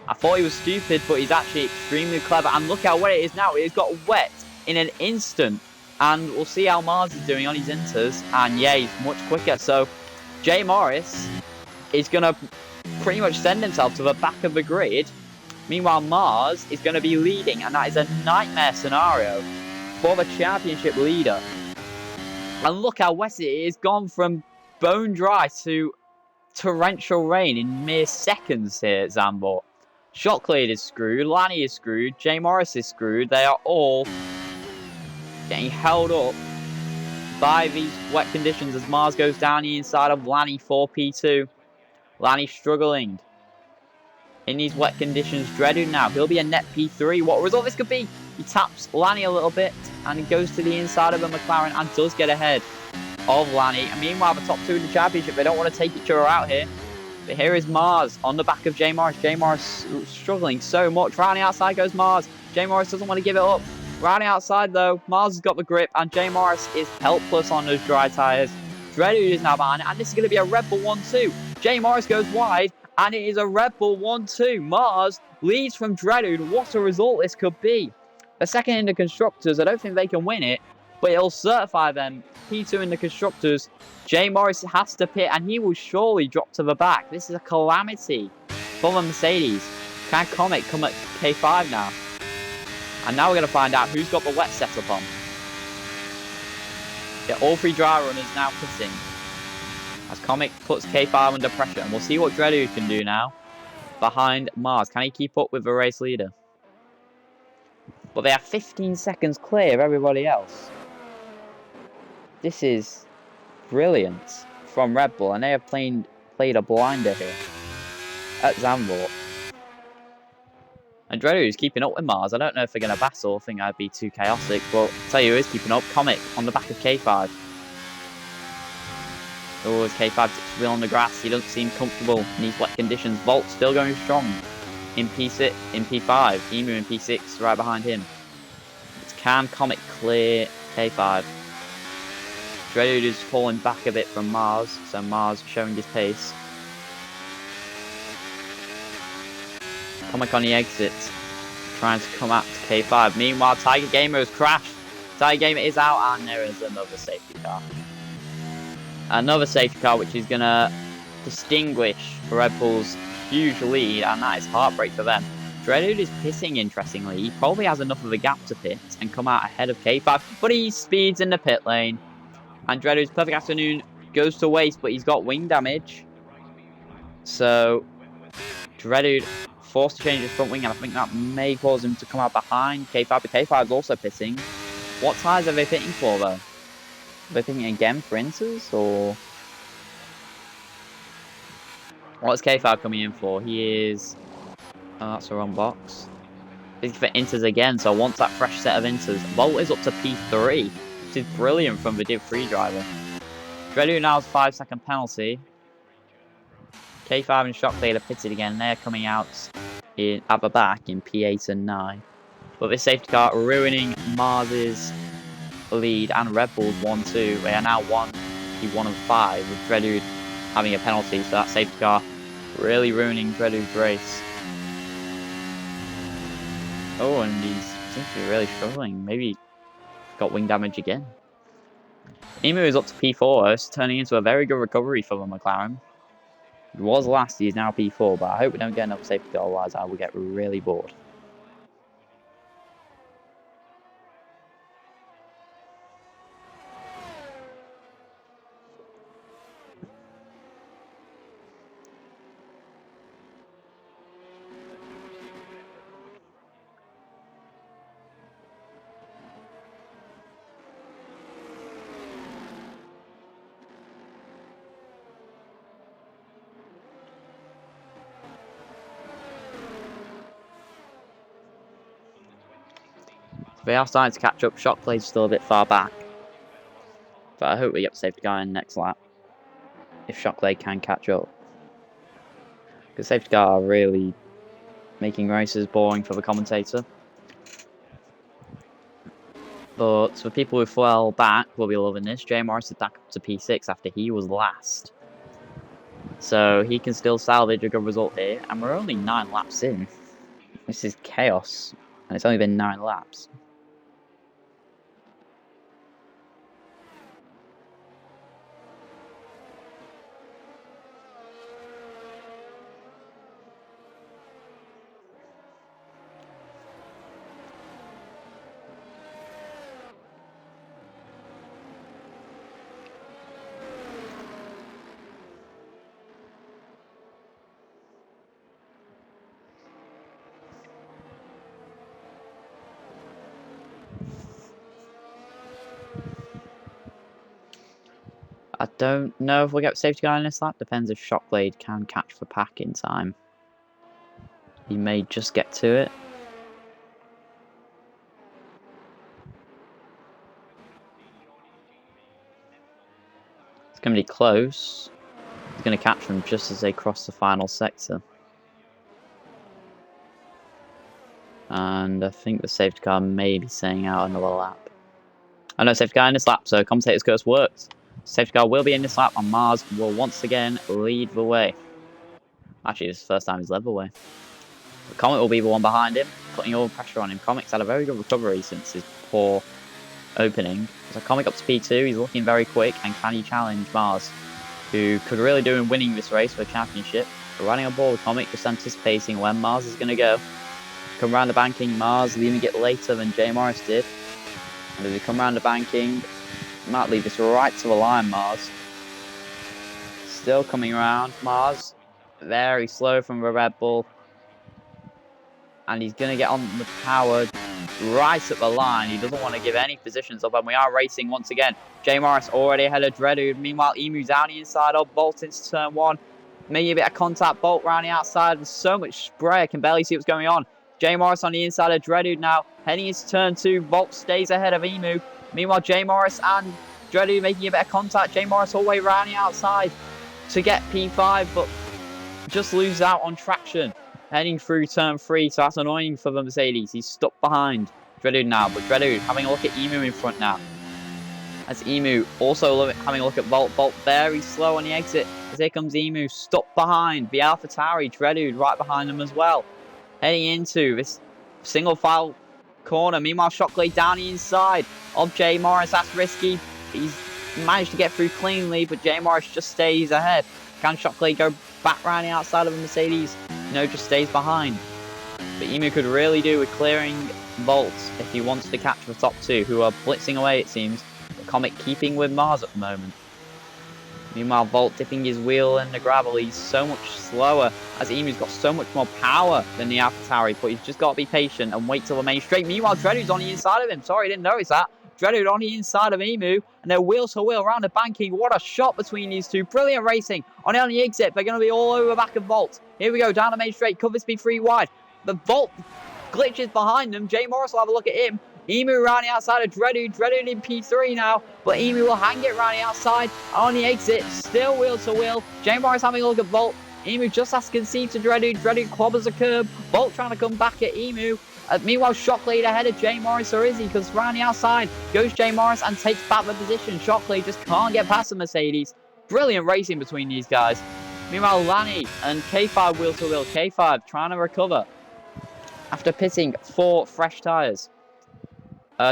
I thought he was stupid, but he's actually extremely clever. And look how wet it is now. It has got wet in an instant. And we'll see how Mars is doing on his inters. And yeah, he's much quicker. So Jay Morris is going to pretty much send himself to the back of the grid. Meanwhile, Mars is going to be leading. And that is a nightmare scenario for the championship leader. And look how wet it is. Gone from bone dry to torrential rain in mere seconds here at Zandvoort. Shotclade is screwed. Lanny is screwed. Jay Morris is screwed. They are all getting held up by these wet conditions as Mars goes down the inside of Lanny for P2. Lanny struggling in these wet conditions. Dreaded now. He'll be a net P3. What result this could be? He taps Lanny a little bit and he goes to the inside of a McLaren and does get ahead of Lanny. And meanwhile, the top two in the championship, they don't want to take each other out here. But here is Mars on the back of Jay Morris. Jay Morris struggling so much. Round the outside goes Mars. Jay Morris doesn't want to give it up. Rounding outside though, Mars has got the grip and Jay Morris is helpless on those dry tyres. Dreaded is now behind and this is going to be a Red Bull 1-2. Jay Morris goes wide and it is a Red Bull 1-2. Mars leads from Dreaded. What a result this could be. The second in the Constructors, I don't think they can win it, but it'll certify them. P2 in the Constructors. Jay Morris has to pit and he will surely drop to the back. This is a calamity for the Mercedes. Can Comet come at K5 now? And now we're going to find out who's got the wet setup on. Yeah, all three dry runners now pitting. As Comet puts K5 under pressure. And we'll see what Dredu can do now. Behind Mars. Can he keep up with the race leader? But they are 15 seconds clear of everybody else. This is brilliant from Red Bull. And they have played a blinder here at Zandvoort. And Dredu is keeping up with Mars. I don't know if they're going to battle. I think that'd be too chaotic. But I'll tell you who is keeping up. Comet on the back of K5. Oh, as K5 tips the wheel on the grass. He doesn't seem comfortable in these wet conditions. Volt still going strong in P6, in P5. Emu in P6 right behind him. Can Comet clear K5? Dredu is falling back a bit from Mars. So Mars showing his pace. Comic on the exit, trying to come out to K5. Meanwhile, Tiger Gamer has crashed. Tiger Gamer is out, and there is another safety car. Another safety car, which is going to distinguish Red Bull's huge lead, and that is heartbreak for them. Dreaded is pitting, interestingly. He probably has enough of a gap to pit and come out ahead of K5, but he speeds in the pit lane. And Dreaded's perfect afternoon goes to waste, but he's got wing damage. So, Dreaded forced to change his front wing, and I think that may cause him to come out behind K5, but K5 is also pitting. What tyres are they pitting for, though? Are they pitting again for inters, or... What's K5 coming in for? He is... Oh, that's the wrong box. He's for inters again, so wants that fresh set of inters. Volt is up to P3, which is brilliant from the Div 3 driver. Dredu now has a 5-second penalty. K5 and Shockley are pitted again. They're coming out at the back in P8 and 9. But this safety car ruining Mars's lead and Red Bull's 1-2. They are now 1 of 5 with Dredu having a penalty. So that safety car really ruining Dredu's race. Oh, and he seems to be really struggling. Maybe he's got wing damage again. Emu is up to P4. It's turning into a very good recovery for the McLaren. He was last, he's now P4, but I hope we don't get another safety car, otherwise I will get really bored. They are starting to catch up. Shockblade's still a bit far back. But I hope we get the safety car in the next lap. If Shockblade can catch up. Because safety car are really making races boring for the commentator. But for people who fell back, will be loving this. Jay Morris is back up to P6 after he was last. So he can still salvage a good result here. And we're only 9 laps in. This is chaos. And it's only been 9 laps. don't know if we'll get safety car in this lap. Depends if Shockblade can catch the pack in time. He may just get to it. It's going to be close. He's going to catch them just as they cross the final sector. And I think the safety car may be staying out another lap. Oh no, safety car in this lap, so commentator's curse works. Safety car will be in this lap, and Mars will once again lead the way. Actually, this is the first time he's led the way. The Comet will be the one behind him, putting all the pressure on him. Comet's had a very good recovery since his poor opening. So Comet up to P2, he's looking very quick, and can he challenge Mars, who could really do in winning this race for the championship. But running on board with Comet, just anticipating when Mars is going to go. Come around the banking, Mars leaving it later than Jay Morris did. And as we come around the banking, might leave this right to the line, Mars. Still coming around, Mars. Very slow from the Red Bull. And he's going to get on the power right at the line. He doesn't want to give any positions up, and we are racing once again. Jay Morris already ahead of Dreadwood. Meanwhile, Emu's down the inside of Bolt into turn 1. Maybe a bit of contact, Bolt round the outside. There's so much spray, I can barely see what's going on. Jay Morris on the inside of Dreadwood now. Heading into turn 2, Bolt stays ahead of Emu. Meanwhile, Jay Morris and Dreadwood making a bit of contact. Jay Morris all the way around the outside to get P5, but just loses out on traction. Heading through turn 3, so that's annoying for the Mercedes. He's stuck behind Dreadwood now, but Dreadwood having a look at Emu in front now. As Emu also having a look at Bolt. Bolt very slow on the exit. As here comes Emu, stuck behind the AlphaTauri. Dreadwood right behind them as well. Heading into this single file corner. Meanwhile, Shockley down the inside of Jay Morris. That's risky. He's managed to get through cleanly, but Jay Morris just stays ahead. Can Shockley go back round the outside of the Mercedes? No, just stays behind. But Emu could really do with clearing Bolt if he wants to catch the top 2, who are blitzing away, it seems. The Comet keeping with Mars at the moment. Meanwhile, Bolt dipping his wheel in the gravel. He's so much slower, as Emu's got so much more power than the AlphaTauri, but he's just got to be patient and wait till the main straight. Meanwhile, Dreadwood's on the inside of him. Sorry, didn't notice that. Dreadwood on the inside of Emu, and they're wheel to wheel around the banking. What a shot between these two. Brilliant racing. On the exit, they're going to be all over the back of Bolt. Here we go, down the main straight. Cover speed 3 wide. The Bolt glitches behind them. Jay Morris will have a look at him. Emu around the outside of Dreadwood. Dreadwood in P3 now, but Emu will hang it around the outside. On the exit, still wheel to wheel. Jay Morris having a look at Bolt. Emu just has to concede to Dreadwood. Dreadwood clobbers a curb. Bolt trying to come back at Emu. Meanwhile, Shockley ahead of Jay Morris, or is he? Because round the outside goes Jay Morris and takes back the position. Shockley just can't get past the Mercedes. Brilliant racing between these guys. Meanwhile, Lanny and K5 wheel to wheel. K5 trying to recover after pitting 4 fresh tyres.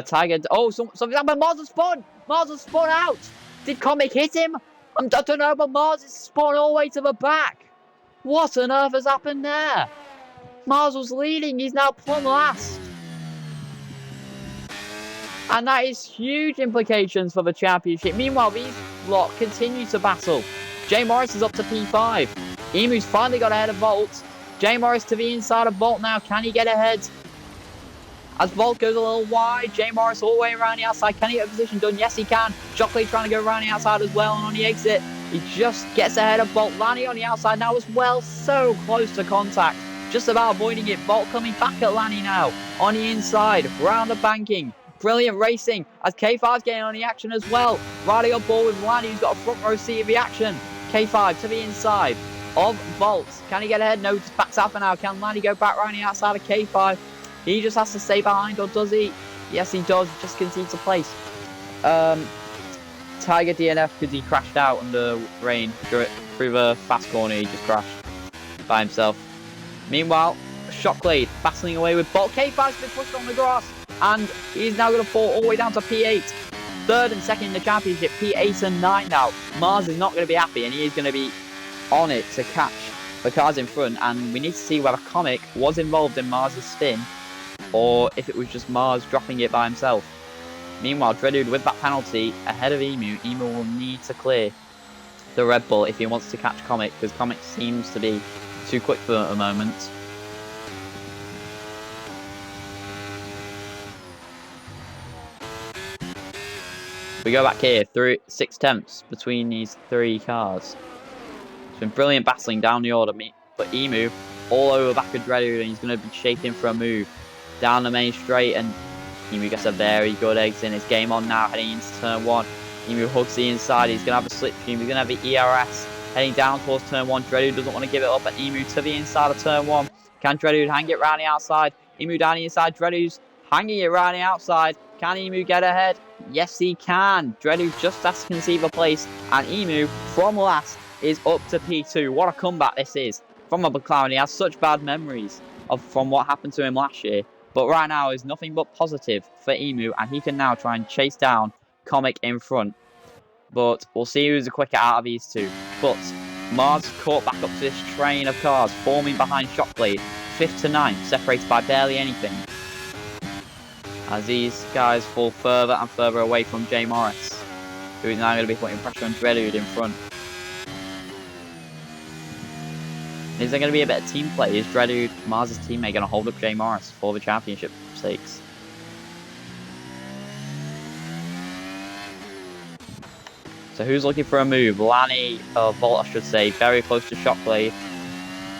Tiger. Oh, something happened. Mars has spun. Mars has spun out. Did Comic hit him? I don't know, but Mars is spun all the way to the back. What on earth has happened there? Mars was leading. He's now plumb last. And that is huge implications for the championship. Meanwhile, these lot continue to battle. Jay Morris is up to P5. Emu's finally got ahead of Bolt. Jay Morris to the inside of Bolt now. Can he get ahead? As Bolt goes a little wide, Jay Morris all the way around the outside. Can he get a position done? Yes, he can. Shockley trying to go around the outside as well. And on the exit, he just gets ahead of Bolt. Lanny on the outside now as well. So close to contact. Just about avoiding it. Bolt coming back at Lanny now. On the inside, round the banking. Brilliant racing as K5's getting on the action as well. Riding on board with Lanny, who's got a front row seat of the action. K5 to the inside of Bolt. Can he get ahead? No, just backs out for now. Can Lanny go back around the outside of K5? He just has to stay behind, or does he? Yes, he does. Just concedes a place. Tiger DNF because he crashed out under rain through the fast corner. He just crashed by himself. Meanwhile, Shockley battling away with Bolt. K5's been pushed on the grass, and he's now going to fall all the way down to P8. Third and second in the championship, P8 and 9 now. Mars is not going to be happy, and he is going to be on it to catch the cars in front. And we need to see whether Comic was involved in Mars' spin, or if it was just Mars dropping it by himself. Meanwhile, Dreadwood with that penalty ahead of Emu. Emu will need to clear the Red Bull if he wants to catch Comic, because Comic seems to be too quick for him at the moment. We go back here, 6/10 between these 3 cars. It's been brilliant battling down the order, but Emu all over the back of Dreadwood, and he's going to be shaping for a move down the main straight, and Emu gets a very good exit. It's game on now, heading into turn 1. Emu hugs the inside, he's going to have a slipstream, he's going to have the ERS heading down towards turn 1. Dreadwood doesn't want to give it up, and Emu to the inside of turn 1. Can Dreadwood hang it round the outside? Emu down the inside, Dreadwood's hanging it round the outside. Can Emu get ahead? Yes, he can. Dreadwood just has to conceive a place, and Emu, from last, is up to P2. What a comeback this is from a McLaren. He has such bad memories from what happened to him last year, but right now is nothing but positive for Emu, and he can now try and chase down Comic in front. But we'll see who's the quicker out of these two. But Mars caught back up to this train of cars, forming behind Shockblade, 5th to 9th, separated by barely anything, as these guys fall further and further away from J Morris, who is now going to be putting pressure on Dreadwood in front. Is there going to be a better team play? Is Dreadwood, Mars' teammate, going to hold up J Morris for the championship stakes? So who's looking for a move? Lanny, Volt I should say, very close to Shockblade.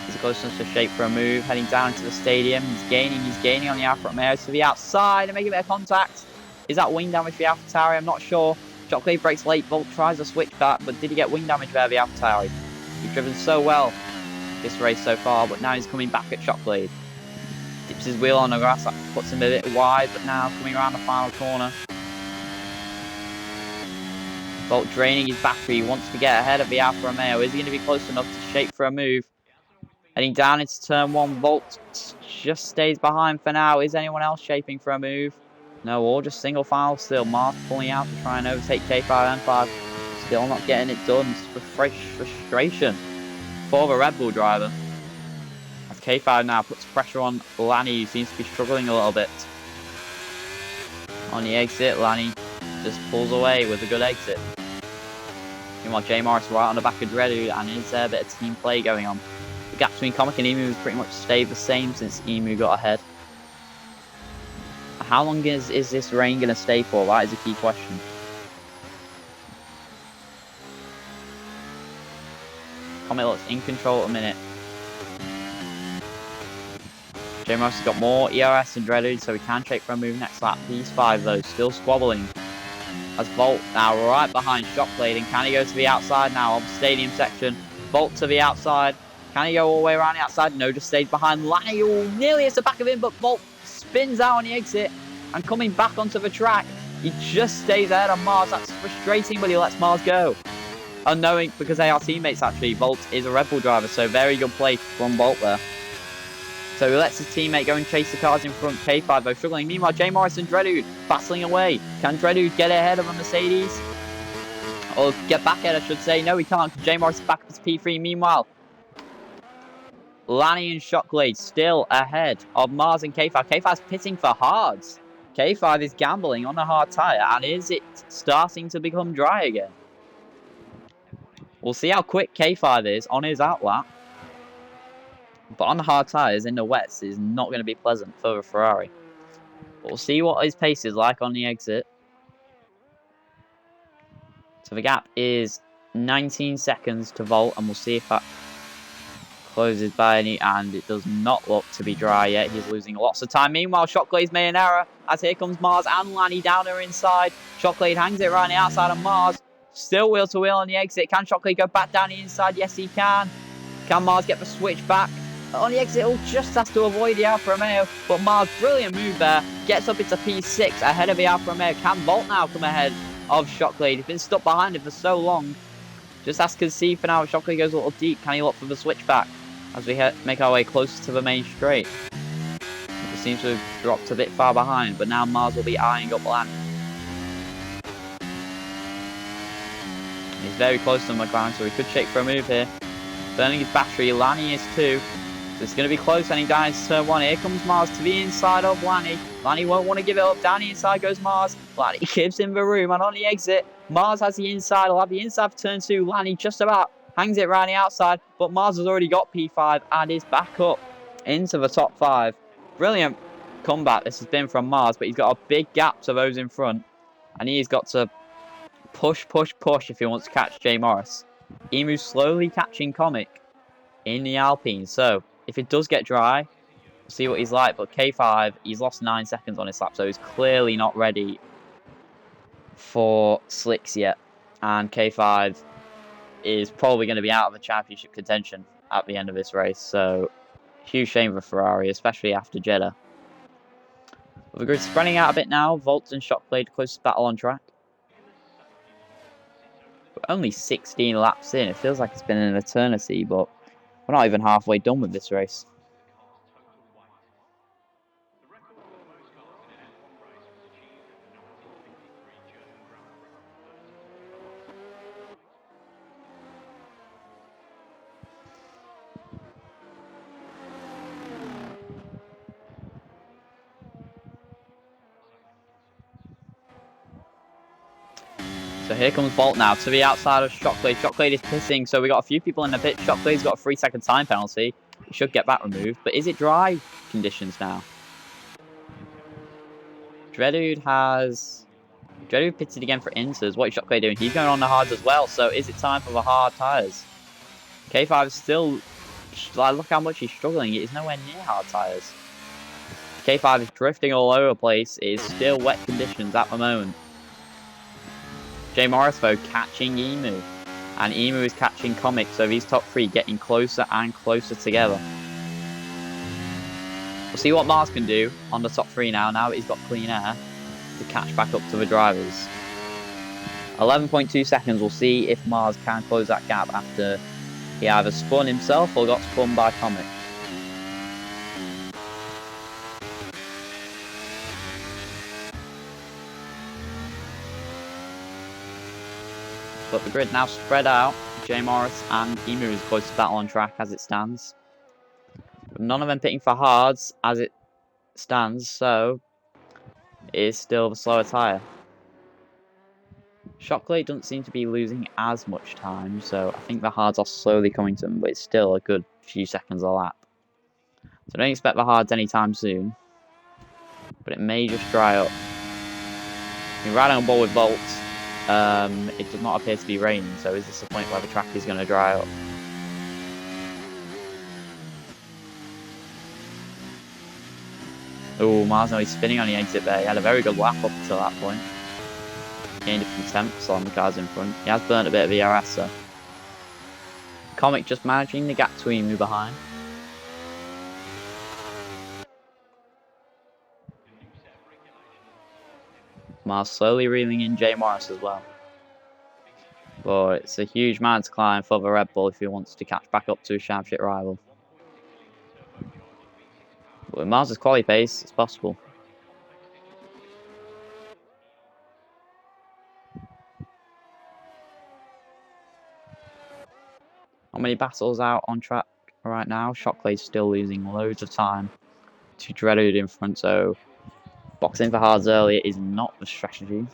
He's closest to shape for a move, heading down into the stadium. He's gaining on the Alfa Romeo to the outside and making a bit of contact. Is that wing damage for the AlphaTauri? I'm not sure. Shockblade breaks late, Volt tries a switch back, but did he get wing damage there, the AlphaTauri? He's driven so well this race so far, but now he's coming back at Shockblade. Dips his wheel on the grass, that puts him a bit wide, but now coming around the final corner. Volt draining his battery, wants to get ahead of the Alfa Romeo. Is he going to be close enough to shape for a move? Heading down into turn 1, Volt just stays behind for now. Is anyone else shaping for a move? No, all just single file still. Mars pulling out to try and overtake K5 M5. Still not getting it done. Frustration for the Red Bull driver. As K5 now puts pressure on Lanny, who seems to be struggling a little bit. On the exit, Lanny just pulls away with a good exit. Meanwhile, J Morris right on the back of Dreadwood, and is there a bit of team play going on? The gap between Comic and Emu has pretty much stayed the same since Emu got ahead. How long is this rain going to stay for? That is a key question. Comic looks in control at the minute. J Morris has got more ERS than Dreadwood, so he can shape for a move next lap. These 5 though, still squabbling. As Volt now right behind Shockblade, and can he go to the outside now of the stadium section? Volt to the outside. Can he go all the way around the outside? No, just stays behind Lanny. Oh, nearly at the back of him, but Volt spins out on the exit and coming back onto the track. He just stays ahead on Mars. That's frustrating, but he lets Mars go. Unknowing, because they are teammates actually. Volt is a Red Bull driver, so very good play from Volt there. So he lets his teammate go and chase the cars in front. K5 though struggling. Meanwhile, J Morris and Dreadwood battling away. Can Dreadwood get ahead of a Mercedes? Or get back ahead, I should say. No, he can't. J Morris is back up to P3. Meanwhile, Lanny and Shockblade still ahead of Mars and K5. K5's pitting for hards. K5 is gambling on a hard tyre, and is it starting to become dry again? We'll see how quick K5 is on his outlap. But on the hard tyres in the wets is not going to be pleasant for the Ferrari. But we'll see what his pace is like on the exit. So the gap is 19 seconds to Volt, and we'll see if that closes by any, and it does not look to be dry yet. He's losing lots of time. Meanwhile, Shockblade's made an error, as here comes Mars and Lanny down there inside. Shockblade hangs it right on the outside of Mars. Still wheel to wheel on the exit. Can Shockblade go back down the inside? Yes, he can. Can Mars get the switch back? On the exit, he'll just has to avoid the Alfa Romeo, but Mars, brilliant move there, gets up into P6 ahead of the Alfa Romeo. Can Volt now come ahead of Shockblade? He's been stuck behind him for so long. Just has to concede for now. Shockblade goes a little deep. Can he look for the switchback as we make our way closer to the main straight? It seems to have dropped a bit far behind, but now Mars will be eyeing up Lanny. He's very close to McLaren, so he could shake for a move here. Burning his battery, Lanny is too. So it's going to be close, and he dives turn 1. Here comes Mars to the inside of Lanny. Lanny won't want to give it up. Down the inside goes Mars. Lanny gives him the room, and on the exit, Mars has the inside. He'll have the inside for turn 2. Lanny just about hangs it around the outside, but Mars has already got P5 and is back up into the top 5. Brilliant comeback this has been from Mars, but he's got a big gap to those in front, and he's got to push, push, push if he wants to catch Jay Morris. Emu's slowly catching Comic in the Alpine. So, if it does get dry, we'll see what he's like. But K5, he's lost 9 seconds on his lap, so he's clearly not ready for slicks yet. And K5 is probably going to be out of the championship contention at the end of this race. So, huge shame for Ferrari, especially after Jeddah. But the grid's spreading out a bit now. Volts and Shockblade closest battle on track. We're only 16 laps in. It feels like it's been an eternity, but we're not even halfway done with this race. So here comes Bolt now to the outside of Shockblade. Shockblade is pissing, so we got a few people in the pit. Shockblade's got a 3-second time penalty. He should get that removed, but is it dry conditions now? Dredude pitted again for Inters. What is Shockblade doing? He's going on the hards as well, so is it time for the hard tyres? K5 is still, like, look how much he's struggling. It is nowhere near hard tyres. K5 is drifting all over the place. It is still wet conditions at the moment. Jay Morris, though, catching Emu. And Emu is catching Comic, so these top three getting closer and closer together. We'll see what Mars can do on the top three now that he's got clean air to catch back up to the drivers. 11.2 seconds, we'll see if Mars can close that gap after he either spun himself or got spun by Comic. But the grid now spread out. Jay Morris and Emu is close to battle on track as it stands. But none of them pitting for hards as it stands, so it is still the slower tyre. Shockblade doesn't seem to be losing as much time, so I think the hards are slowly coming to him, but it's still a good few seconds a lap. So don't expect the hards anytime soon, but it may just dry up. You're riding on board with Bolt. It does not appear to be raining, so is this the point where the track is going to dry up? Oh, Mars now he's spinning on the exit there. He had a very good lap up until that point. Gained a few tenths on the cars in front. He has burnt a bit of ERS though. Comic just managing the gap to Emu behind. Mars slowly reeling in Jay Morris as well. But it's a huge mountain to climb for the Red Bull if he wants to catch back up to his championship rival. But with Mars' quali pace, it's possible. Not many battles out on track right now. Shockblade's still losing loads of time to Dredude in front, so boxing for hards earlier is not the strategy.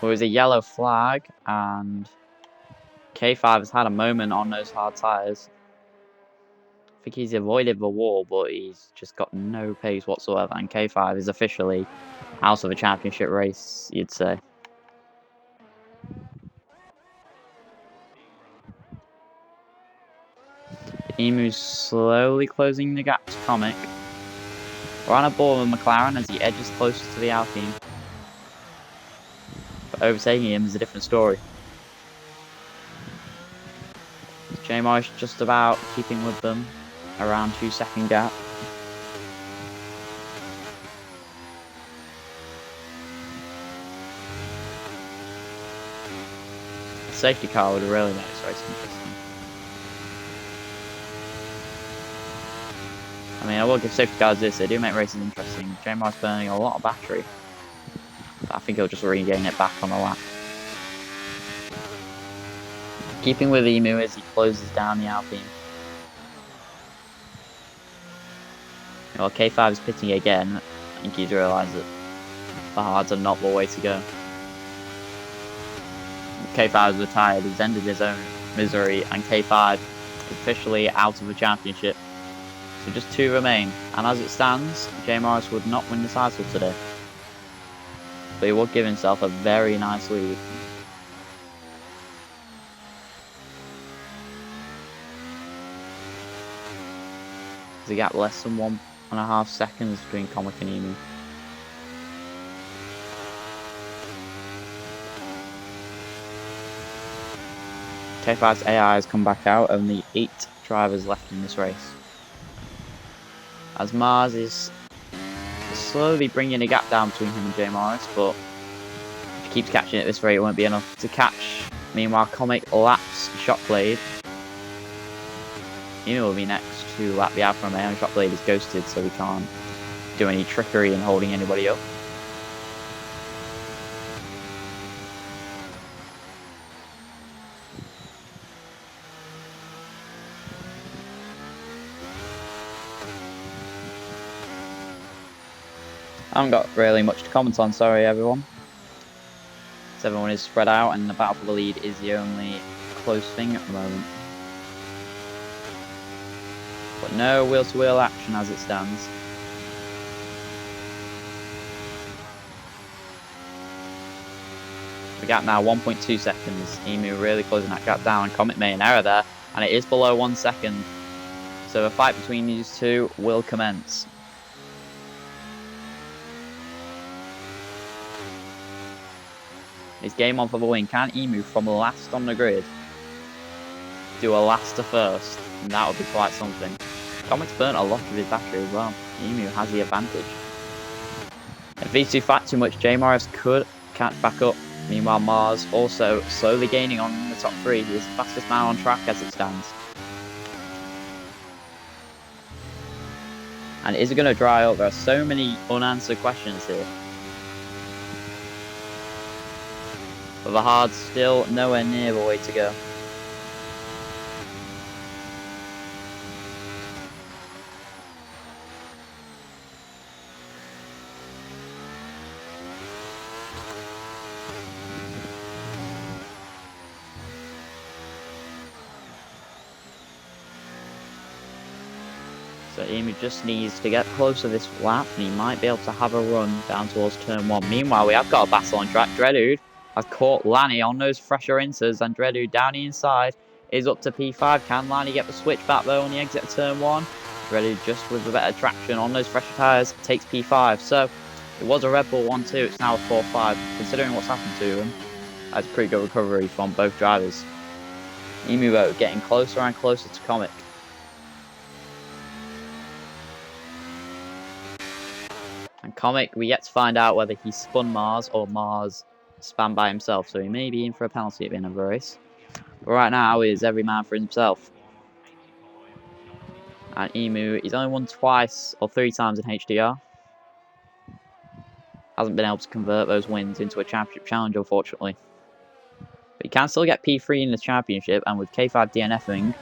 There was a yellow flag, and K5 has had a moment on those hard tyres. I think he's avoided the wall, but he's just got no pace whatsoever, and K5 is officially out of a championship race, you'd say. Emu's slowly closing the gap to Comic. We're on a board with McLaren as he edges closer to the Alpine. But overtaking him is a different story. Jay Morris just about keeping with them, around 2-second gap. A safety car would really make this race interesting. I mean, I will give safety cars this, they do make races interesting. Jay Morris burning a lot of battery. But I think he'll just regain it back on the lap. Keeping with Emu as he closes down the Alpine. Well, K5 is pitting again. I think he's realised that the hards are not the way to go. K5 is retired, he's ended his own misery, and K5 is officially out of the championship. So just 2 remain, and as it stands, Jay Morris would not win the title today. But he would give himself a very nice lead. There's a gap less than 1.5 seconds between Comic and Emu. K5's AI has come back out, only 8 drivers left in this race. As Mars is slowly bringing a gap down between him and Jay Morris, but if he keeps catching it at this rate, it won't be enough to catch. Meanwhile, Comic laps Shotblade. Emu will be next to lap the Alfa Romeo. Shotblade is ghosted, so he can't do any trickery in holding anybody up. I haven't got really much to comment on, sorry everyone. So everyone is spread out and the battle for the lead is the only close thing at the moment. But no wheel-to-wheel action as it stands. The gap now 1.2 seconds. Emu really closing that gap down. Comet made an error there, and it is below 1 second. So a fight between these two will commence. It's game on for the win. Can Emu from last on the grid do a last to first? And that would be quite something. Comic's burnt a lot of his battery as well. Emu has the advantage. If these two fight too much, Jay Morris could catch back up. Meanwhile, Mars also slowly gaining on the top 3. He is the fastest man on track as it stands. And is it going to dry up? There are so many unanswered questions here. But the hard's still nowhere near the way to go. So Emu just needs to get close to this lap and he might be able to have a run down towards turn 1. Meanwhile, we have got a battle on track. Dreadwood has caught Lanny on those fresher inters and Dreadwood down the inside is up to P5. Can Lanny get the switch back though on the exit of turn 1? Dreadwood just with a better traction on those fresher tyres takes P5. So it was a Red Bull 1-2, it's now a 4-5. Considering what's happened to them, that's a pretty good recovery from both drivers. Emu though getting closer and closer to Comic. And Comic, we yet to find out whether he spun Mars or Mars spun by himself, so he may be in for a penalty at the end of the race. But right now, he is every man for himself. And Emu, he's only won twice or 3 times in HDR. Hasn't been able to convert those wins into a championship challenge, unfortunately. But he can still get P3 in the championship, and with K5 DNFing,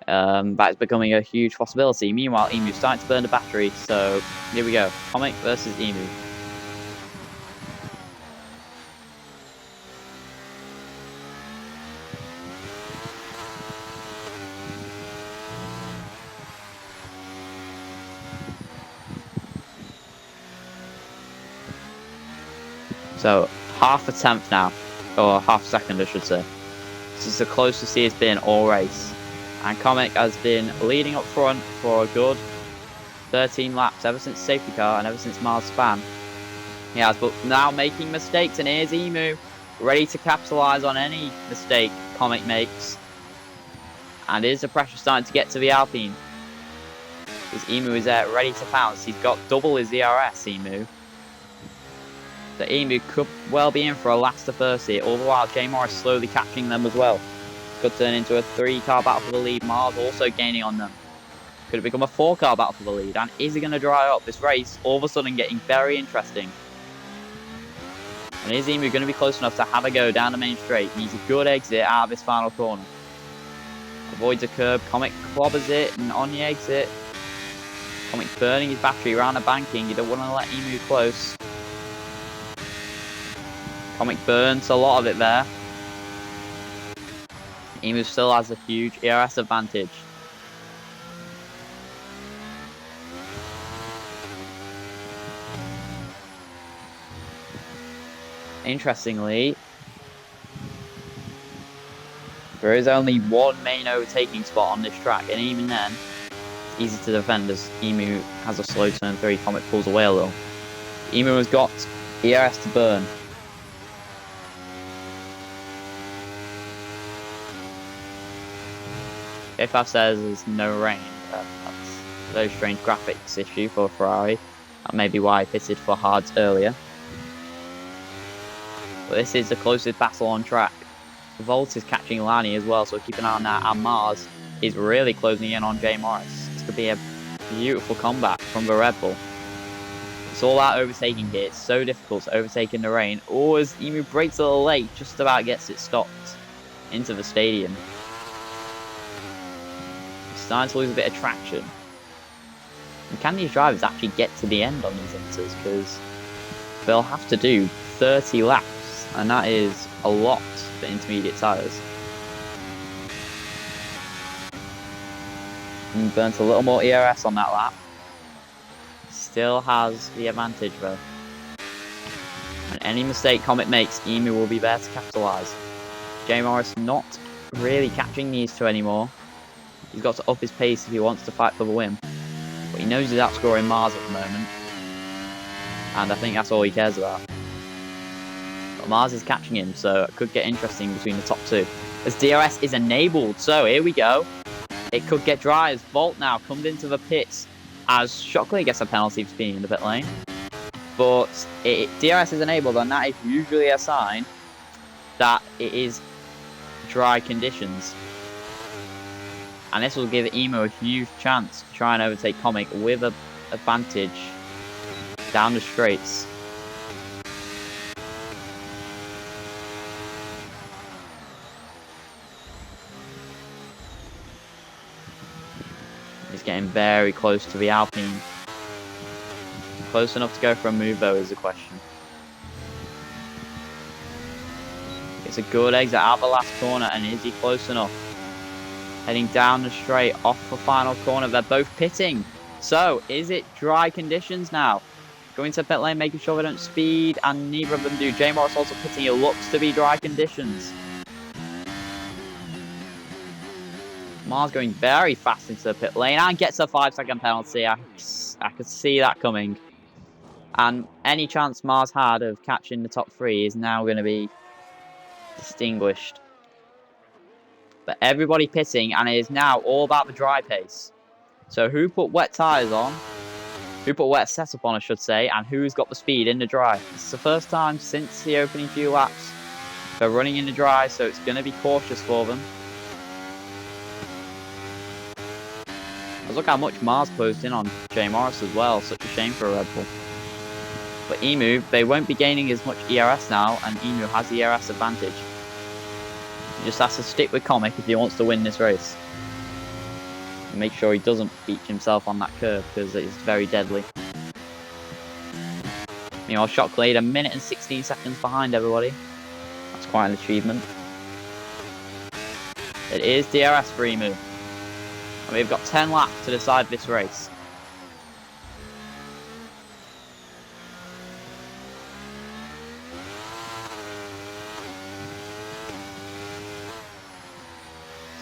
that is becoming a huge possibility. Meanwhile, Emu's starting to burn the battery, so here we go. Comic versus Emu. So, half a tenth now, or half a second I should say. This is the closest he has been all race. And Comic has been leading up front for a good 13 laps ever since safety car and ever since Mars span. He has, but now making mistakes, and here's Emu ready to capitalise on any mistake Comic makes. And is the pressure starting to get to the Alpine? Because Emu is there ready to pounce. He's got double his DRS, Emu. So Emu could well be in for a last to first here, all the while Jay Morris slowly catching them as well. Could turn into a 3-car battle for the lead. Mars also gaining on them. Could it become a 4-car battle for the lead? And is it going to dry up? This race all of a sudden getting very interesting. And is Emu going to be close enough to have a go down the main straight? Needs a good exit out of this final corner. Avoids a curb. Comic clobbers it, and on the exit, Comic burning his battery around the banking. You don't want to let Emu close. Comic burns a lot of it there. Emu still has a huge ERS advantage. Interestingly, there is only one main overtaking spot on this track, and even then, it's easy to defend as Emu has a slow turn 3. Comet pulls away a little. Emu has got ERS to burn. If says there's no rain, that's a very strange graphics issue for Ferrari. That may be why I pitted for hards earlier. But this is the closest battle on track. Volt is catching Lani as well, so keep an eye on that. And Mars is really closing in on Jay Morris. This could be a beautiful comeback from the Red Bull. It's all about overtaking here. It's so difficult to overtake in the rain. Or as Emu breaks a little late, just about gets it stopped into the stadium. It's starting to lose a bit of traction. And can these drivers actually get to the end on these inters? Because they'll have to do 30 laps. And that is a lot for intermediate tyres. And burnt a little more ERS on that lap. Still has the advantage though. And any mistake Comet makes, Emu will be there to capitalise. Jay Morris not really catching these two anymore. He's got to up his pace if he wants to fight for the win. But he knows he's outscoring Mars at the moment. And I think that's all he cares about. But Mars is catching him, so it could get interesting between the top two. As DRS is enabled, so here we go. It could get dry as Volt now comes into the pits as Shockley gets a penalty for being in the pit lane. But DRS is enabled, and that is usually a sign that it is dry conditions. And this will give Emo a huge chance to try and overtake Comic with an advantage down the straights. He's getting very close to the Alpine. Close enough to go for a move though is the question. It's a good exit out of the last corner, and is he close enough? Heading down the straight off the final corner. They're both pitting. So, is it dry conditions now? Going to pit lane, making sure they don't speed, and neither of them do. Jay Morris also pitting. It looks to be dry conditions. Mars going very fast into the pit lane and gets a 5-second penalty. I could see that coming. And any chance Mars had of catching the top 3 is now going to be distinguished. But everybody pitting, and it is now all about the dry pace. So who put wet tyres on? Who put wet setup on, I should say, and who's got the speed in the dry? It's the first time since the opening few laps they're running in the dry, so it's going to be cautious for them. But look how much Mars closed in on Jay Morris as well. Such a shame for a Red Bull. But Emu, they won't be gaining as much ERS now, and Emu has the ERS advantage. He just has to stick with Comic if he wants to win this race. And make sure he doesn't beach himself on that curve, because it is very deadly. Meanwhile, Shockley 1 minute and 16 seconds behind everybody. That's quite an achievement. It is DRS for Emu. And we've got 10 laps to decide this race.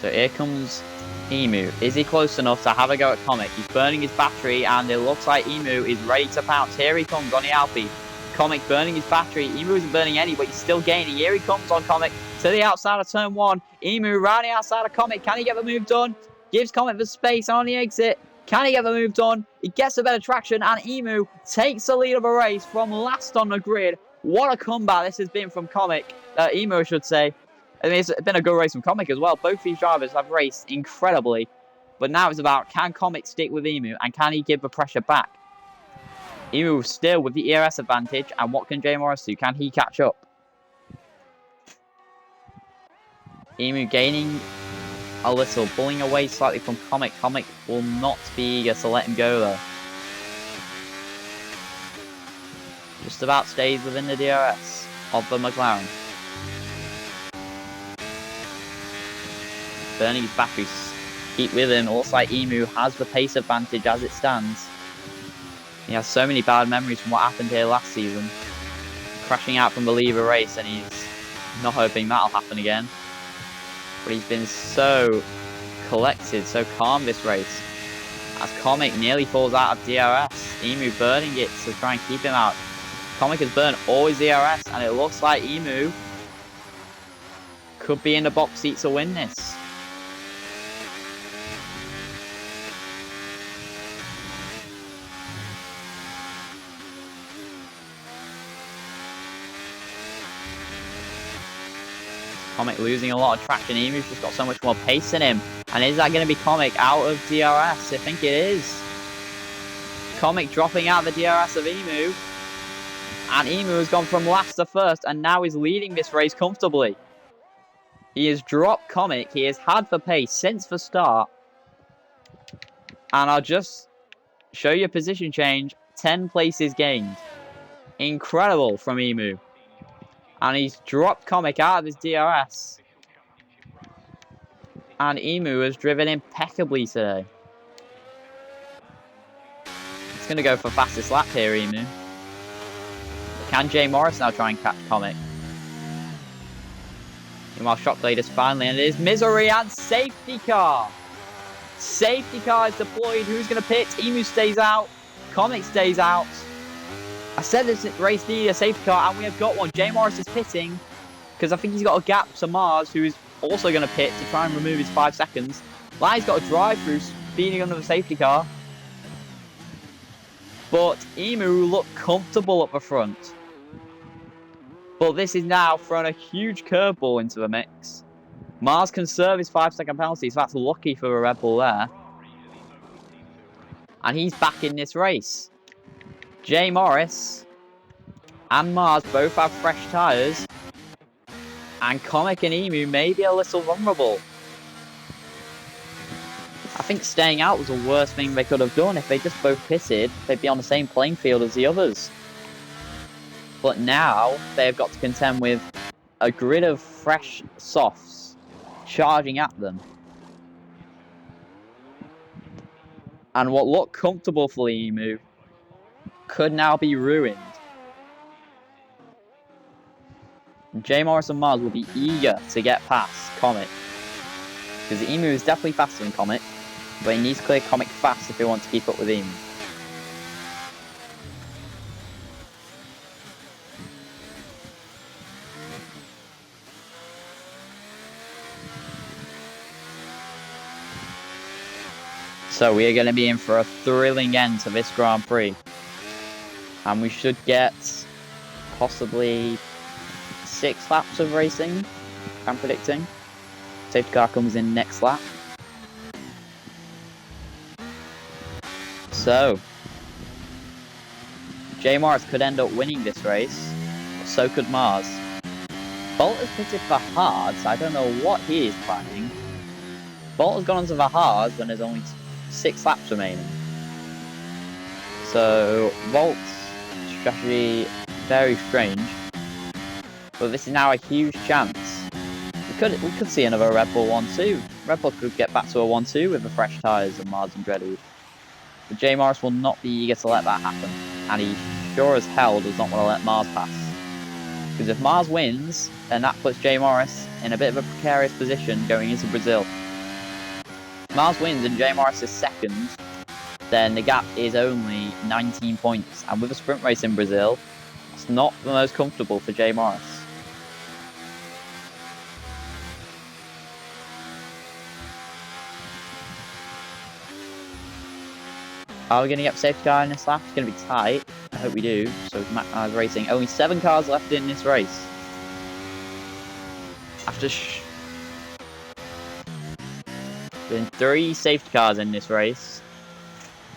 So here comes Emu. Is he close enough to have a go at Comic? He's burning his battery, and it looks like Emu is ready to pounce. Here he comes on the Alpine. Comic burning his battery. Emu isn't burning any, but he's still gaining. Here he comes on Comic to the outside of turn 1. Emu round the outside of Comic. Can he get the move done? Gives Comic the space on the exit. Can he get the move done? He gets a better traction, and Emu takes the lead of the race from last on the grid. What a comeback this has been from Comic. Emu, I should say. I mean, it's been a good race from Comic as well. Both these drivers have raced incredibly. But now it's about, can Comic stick with Emu, and can he give the pressure back? Emu still with the ERS advantage, and what can Jay Morris do? Can he catch up? Emu gaining a little, pulling away slightly from Comic. Comic will not be eager to let him go though. Just about stays within the DRS of the McLaren. Burning his batteries. Keep with him. Also, like Emu has the pace advantage as it stands. He has so many bad memories from what happened here last season. Crashing out from the leader race, and he's not hoping that'll happen again. But he's been so collected, so calm this race. As Comic nearly falls out of DRS. Emu burning it to try and keep him out. Comic has burned all his DRS, and it looks like Emu could be in the box seat to win this. Comic losing a lot of traction. Emu's just got so much more pace in him. And is that going to be Comic out of DRS? I think it is. Comic dropping out the DRS of Emu. And Emu has gone from last to first and now is leading this race comfortably. He has dropped Comic. He has had the pace since the start. And I'll just show you a position change. 10 places gained. Incredible from Emu. And he's dropped Comic out of his DRS. And Emu has driven impeccably today. He's going to go for fastest lap here, Emu. Can Jay Morris now try and catch Comic? Meanwhile, Shocklade is finally, and it is Misery and safety car. Safety car is deployed. Who's going to pit? Emu stays out. Comic stays out. I said this race needed a safety car, and we have got one. Jay Morris is pitting because I think he's got a gap to Mars, who is also going to pit to try and remove his 5 seconds. Lai's got a drive-through, speeding under the safety car. But Emu looked comfortable at the front. But this is now throwing a huge curveball into the mix. Mars can serve his 5-second penalty, so that's lucky for a Red Bull there. And he's back in this race. Jay Morris and Mars both have fresh tyres. And Comic and Emu may be a little vulnerable. I think staying out was the worst thing they could have done. If they just both pitted, they'd be on the same playing field as the others. But now they've got to contend with a grid of fresh softs charging at them. And what looked comfortable for Emu could now be ruined. Jay Morris and Mars will be eager to get past Comic. Because Emu is definitely faster than Comic, but he needs to clear Comic fast if he wants to keep up with Emu. So we are going to be in for a thrilling end to this Grand Prix. And we should get possibly 6 laps of racing, I'm predicting. Safety car comes in next lap. So, Jay Morris could end up winning this race, but so could Mars. Bolt has pitted for hards. I don't know what he is planning. Bolt has gone onto the hards when there's only 6 laps remaining. So, Bolt's strategy, very strange. But this is now a huge chance. We could see another Red Bull 1-2. Red Bull could get back to a 1-2 with the fresh tyres of Mars and Dreadwood. But Jay Morris will not be eager to let that happen. And he sure as hell does not want to let Mars pass. Because if Mars wins, then that puts Jay Morris in a bit of a precarious position going into Brazil. If Mars wins and Jay Morris is second, then the gap is only 19 points. And with a sprint race in Brazil, it's not the most comfortable for Jay Morris. Are we going to get safety car in this lap? It's going to be tight. I hope we do. So we can maximize racing. Only 7 cars left in this race. After been 3 safety cars in this race.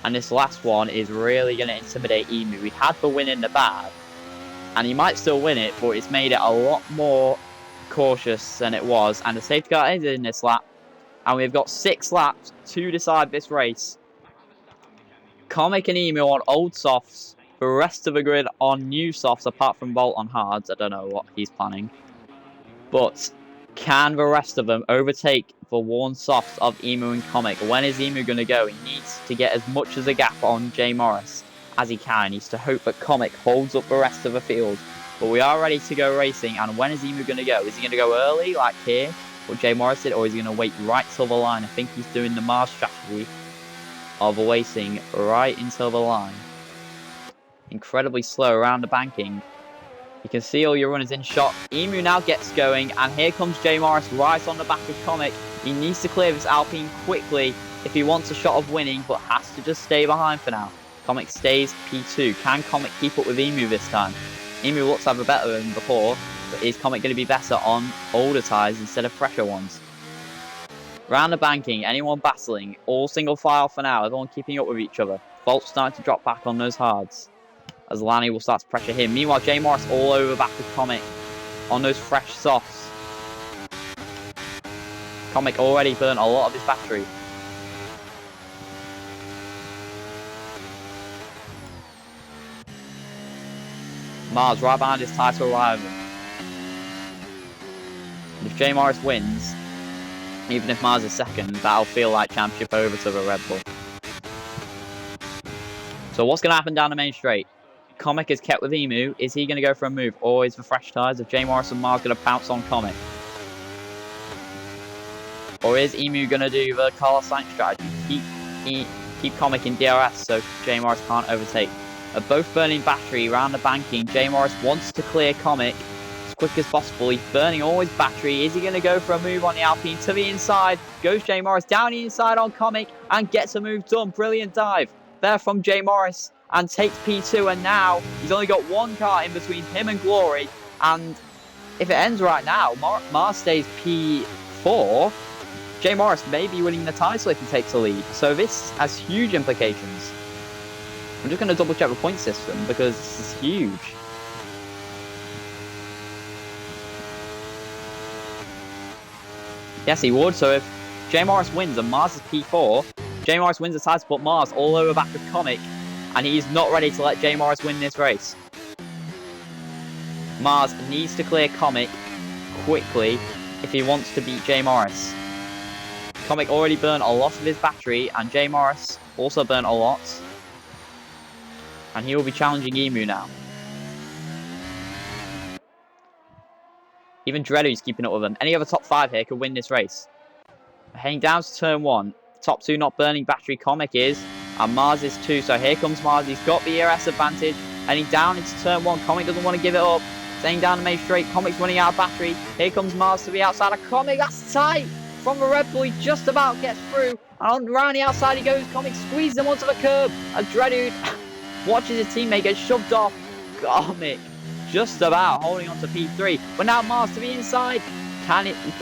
And this last one is really going to intimidate Emu. He had the win in the bag. And he might still win it, but it's made it a lot more cautious than it was. And the safety car is in this lap. And we've got 6 laps to decide this race. Comic and Emu on old softs. The rest of the grid on new softs, apart from Bolt on hards. I don't know what he's planning. But can the rest of them overtake the worn softs of Emu and Comic? When is Emu going to go? He needs to get as much as a gap on J Morris as he can. He needs to hope that Comic holds up the rest of the field. But we are ready to go racing. And when is Emu going to go? Is he going to go early, like here, what J Morris did? Or is he going to wait right till the line? I think he's doing the Mars strategy of waiting right until the line. Incredibly slow around the banking. You can see all your runners in shot. Emu now gets going, and here comes J Morris right on the back of Comic. He needs to clear this Alpine quickly if he wants a shot of winning, but has to just stay behind for now. Comic stays P2. Can Comic keep up with Emu this time? Emu looks to have a better than before, but is Comic going to be better on older tyres instead of fresher ones? Round the banking, anyone battling, all single file for now, everyone keeping up with each other. Bolt's starting to drop back on those hards, as Lanny will start to pressure him. Meanwhile, J Morris all over back with Comic on those fresh softs. Comic already burnt a lot of his battery. Mars right behind his title rival. And if J Morris wins, even if Mars is second, that'll feel like championship over to the Red Bull. So what's going to happen down the main straight? Comic is kept with Emu. Is he going to go for a move? Or is the fresh tyres of J Morris and Mars going to pounce on Comic? Or is Emu going to do the Carlos Sainz strategy? Keep Comic in DRS so J Morris can't overtake. They're both burning battery around the banking. J Morris wants to clear Comic as quick as possible. He's burning all his battery. Is he going to go for a move on the Alpine to the inside? Goes J Morris down the inside on Comic and gets a move done. Brilliant dive there from J Morris. And takes P2, and now he's only got one car in between him and Glory. And if it ends right now, Mars stays P4. J Morris may be winning the title if he takes the lead. So this has huge implications. I'm just going to double check the point system because this is huge. Yes, he would. So if J Morris wins and Mars is P4, J Morris wins the title, but Mars all over back of Comic. And he's not ready to let J Morris win this race. Mars needs to clear Comic quickly if he wants to beat J Morris. Comic already burned a lot of his battery, and J Morris also burned a lot. And he will be challenging Emu now. Even Dreadu's keeping up with him. Any other top 5 here could win this race. Heading down to turn 1. Top 2 not burning battery. Comic is. And Mars is 2, so here comes Mars. He's got the ERS advantage. Heading down into turn 1. Comic doesn't want to give it up. Staying down the main straight. Comic's running out of battery. Here comes Mars to the outside of Comic. That's tight from the Red Bull. He just about gets through. And around the outside he goes. Comic squeezes him onto the curb. And Dreadu watches his teammate get shoved off. Comic just about holding on to P3. But now Mars to the inside. He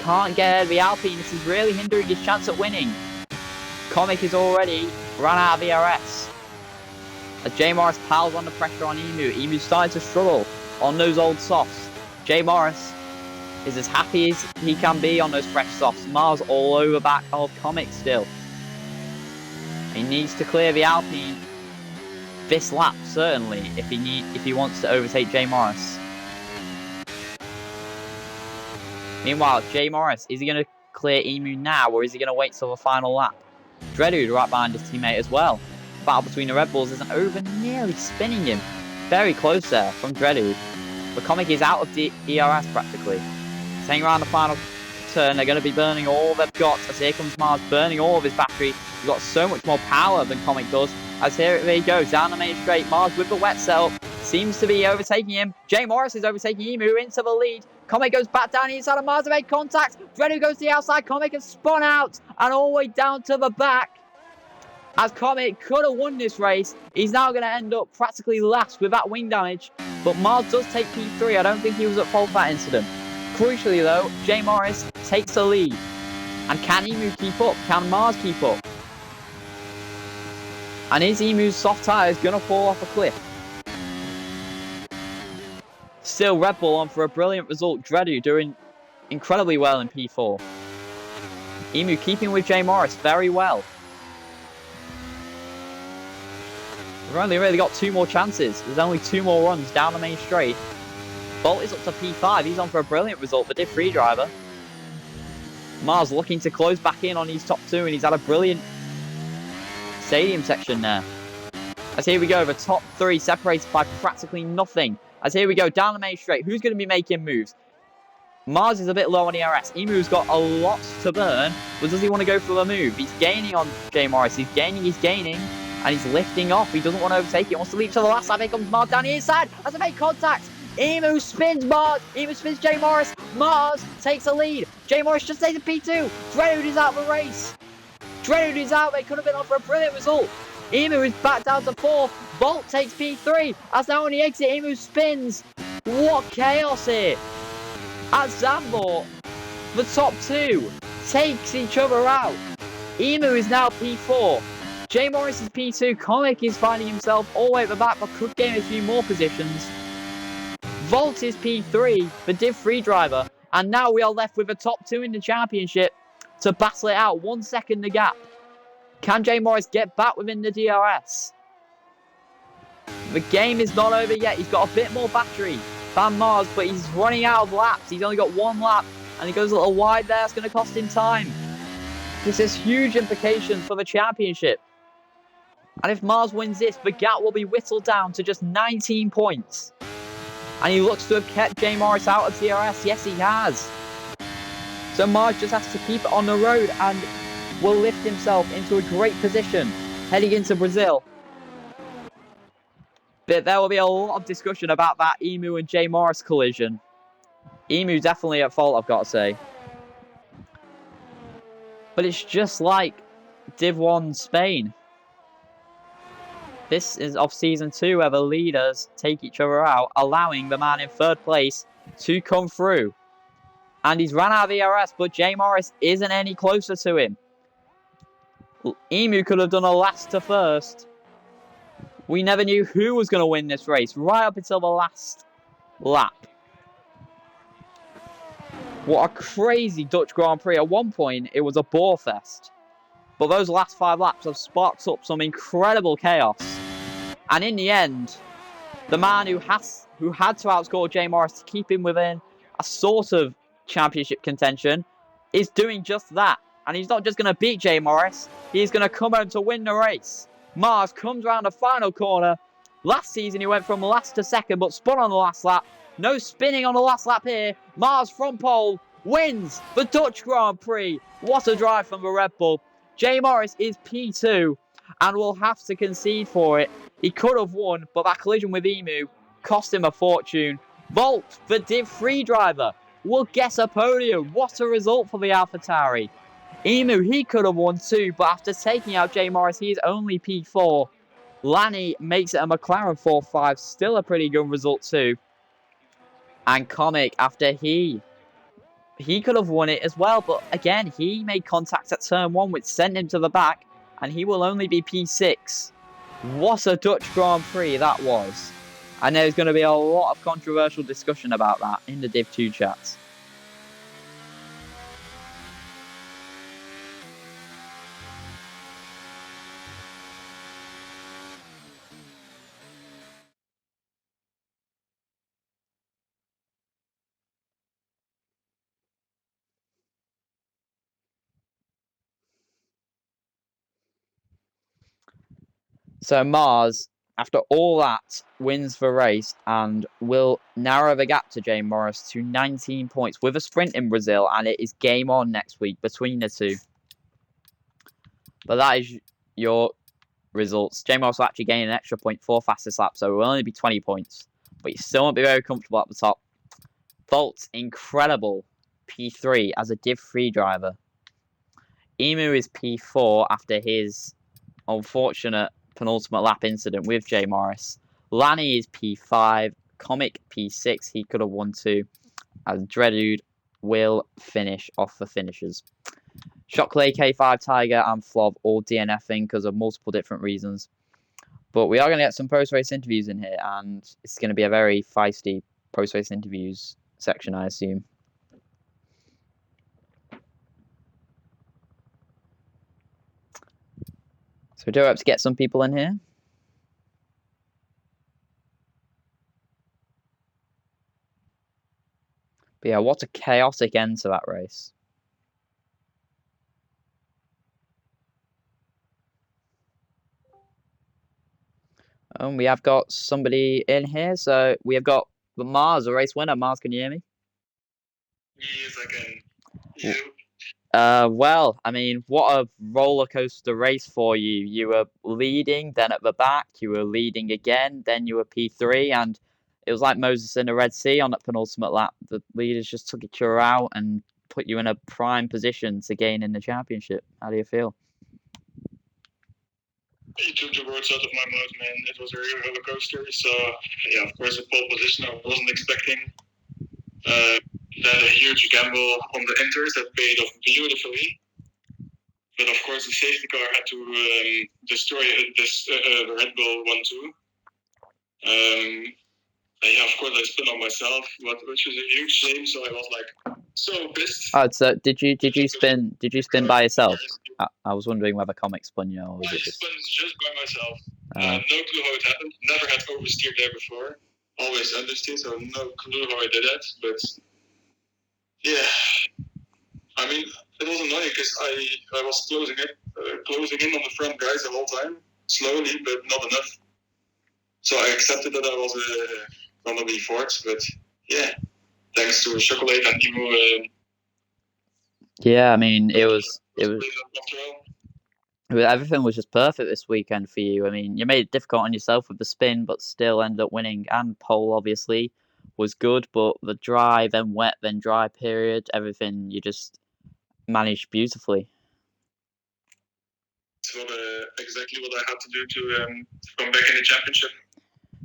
can't get ahead of the Alpine. This is really hindering his chance at winning. Comic is already run out of ERS. As J Morris piles on the pressure on Emu. Emu's starting to struggle on those old softs. J Morris is as happy as he can be on those fresh softs. Mars all over back of Comic still. He needs to clear the Alpine this lap, certainly, if he wants to overtake J Morris. Meanwhile, J Morris, is he going to clear Emu now, or is he going to wait till the final lap? Dreadu right behind his teammate as well. Battle between the Red Bulls isn't over, nearly spinning him. Very close there from Dreadu. But Comic is out of the ERS practically. Staying around the final turn, they're going to be burning all they've got. As here comes Mars burning all of his battery. He's got so much more power than Comic does. As here he goes down the main straight. Mars with the wet setup seems to be overtaking him. J Morris is overtaking Emu into the lead. Comic goes back down the inside of Mars to make contact. Dreadu goes to the outside. Comic has spun out and all the way down to the back. As Comic could have won this race, he's now going to end up practically last with that wing damage. But Mars does take P3. I don't think he was at fault for that incident. Crucially though, J Morris takes the lead. And can Emu keep up? Can Mars keep up? And is Emu's soft tyres going to fall off a cliff? Still, Red Bull on for a brilliant result. Dredu doing incredibly well in P4. Emu keeping with Jay Morris very well. We've only really got 2 more chances. There's only 2 more runs down the main straight. Bolt is up to P5. He's on for a brilliant result for Div 3 driver. Mars looking to close back in on his top 2, and he's had a brilliant stadium section there. As here we go, the top 3 separated by practically nothing. As here we go, down the main straight. Who's going to be making moves? Mars is a bit low on ERS. Emu's got a lot to burn, but does he want to go for the move? He's gaining on Jay Morris. He's gaining, and he's lifting off. He doesn't want to overtake it. He wants to leap to the last lap. Here comes Mars down the inside as they make contact. Emu spins Mars. Emu spins Jay Morris. Mars takes the lead. Jay Morris just takes a P2. Dredu is out of the race. Dredu is out. They could have been on for a brilliant result. Emu is back down to 4th. Bolt takes P3. As now on the exit, Emu spins. What chaos here. At Zambor, the top 2 takes each other out. Emu is now P4. Jay Morris is P2. Comic is finding himself all the way at the back, but could gain a few more positions. Volt is P3, the Div 3 driver. And now we are left with the top 2 in the championship to battle it out. 1 second the gap. Can Jay Morris get back within the DRS? The game is not over yet. He's got a bit more battery than Mars, but he's running out of laps. He's only got 1 lap, and he goes a little wide there. It's going to cost him time. This has huge implications for the championship. And if Mars wins this, the gap will be whittled down to just 19 points. And he looks to have kept Jay Morris out of DRS. Yes, he has. So Mars just has to keep it on the road and will lift himself into a great position heading into Brazil. But there will be a lot of discussion about that Emu and Jay Morris collision. Emu definitely at fault, I've got to say. But it's just like Div 1 Spain. This is of Season 2 where the leaders take each other out, allowing the man in 3rd place to come through. And he's ran out of ERS, but Jay Morris isn't any closer to him. Emu could have done a last to first. We never knew who was going to win this race, right up until the last lap. What a crazy Dutch Grand Prix. At one point, it was a bore fest. But those last 5 laps have sparked up some incredible chaos. And in the end, the man who had to outscore Jay Morris to keep him within a sort of championship contention is doing just that. And he's not just going to beat Jay Morris, he's going to come home to win the race. Mars comes around the final corner. Last season he went from last to 2nd, but spun on the last lap. No spinning on the last lap here. Mars from pole wins the Dutch Grand Prix. What a drive from the Red Bull. Jay Morris is P2 and will have to concede for it. He could have won, but that collision with Emu cost him a fortune. Volt, the Div 3 driver, will get a podium. What a result for the AlphaTauri. Emu, he could have won too, but after taking out Jay Morris, he is only P4. Lanny makes it a McLaren 4.5, still a pretty good result too. And Comic, after he could have won it as well, but again, he made contact at turn 1, which sent him to the back, and he will only be P6. What a Dutch Grand Prix that was. And there's going to be a lot of controversial discussion about that in the Div 2 chats. So Mars, after all that, wins the race and will narrow the gap to Jay Morris to 19 points with a sprint in Brazil, and it is game on next week between the two. But that is your results. Jay Morris will actually gain an extra point for fastest lap, so it will only be 20 points. But you still won't be very comfortable at the top. Volt's incredible P3 as a Div 3 driver. Emu is P4 after his unfortunate penultimate lap incident with Jay Morris. Lanny is P5. Comic P6. He could have won too. As Dredude will finish off the finishers. Shockley, K5, Tiger, and Flob all DNFing because of multiple different reasons. But we are going to get some post-race interviews in here, and it's going to be a very feisty post-race interviews section, I assume. So we do hope to get some people in here. But yeah, what a chaotic end to that race. And we have got somebody in here. So we have got Mars, a race winner. Mars, can you hear me? Yes, I can. You? Well, I mean, what a roller coaster race for you. You were leading, then at the back, you were leading again, then you were P3, and it was like Moses in the Red Sea on that penultimate lap. The leaders just took you out and put you in a prime position to gain in the championship. How do you feel? You took the words out of my mouth, man. It was a real roller coaster. So, yeah, of course, a pole position I wasn't expecting. Then a huge gamble on the inters that paid off beautifully. But of course, the safety car had to destroy the Red Bull 1-2. Yeah, of course, I spin on myself, which was a huge shame. So I was like so pissed. Oh, so did you spin by yourself? I was wondering whether Comic spun you or was I it just... spun just by myself. No clue how it happened. Never had oversteered there before. Always understeered, so no clue how I did that. But yeah, I mean, it was annoying because I was closing in on the front guys the whole time, slowly, but not enough. So I accepted that I was gonna be fourth, but yeah, thanks to Chocolate and Ivo. Yeah, I mean, it was everything was just perfect this weekend for you. I mean, you made it difficult on yourself with the spin, but still ended up winning. And pole obviously was good, but the dry, then wet, then dry period, everything you just managed beautifully. It's exactly what I had to do to come back in the championship.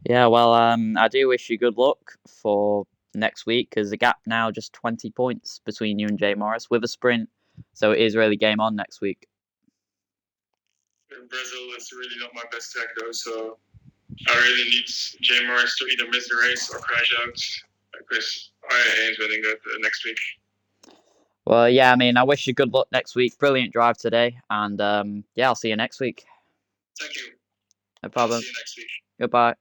Yeah, well, I do wish you good luck for next week because the gap now just 20 points between you and Jay Morris with a sprint, so it is really game on next week. In Brazil, it's really not my best track though, so I really need Jay Morris to either miss the race or crash out because I ain't winning that next week. Well, yeah, I mean, I wish you good luck next week. Brilliant drive today, and yeah, I'll see you next week. Thank you. No problem. I'll see you next week. Goodbye.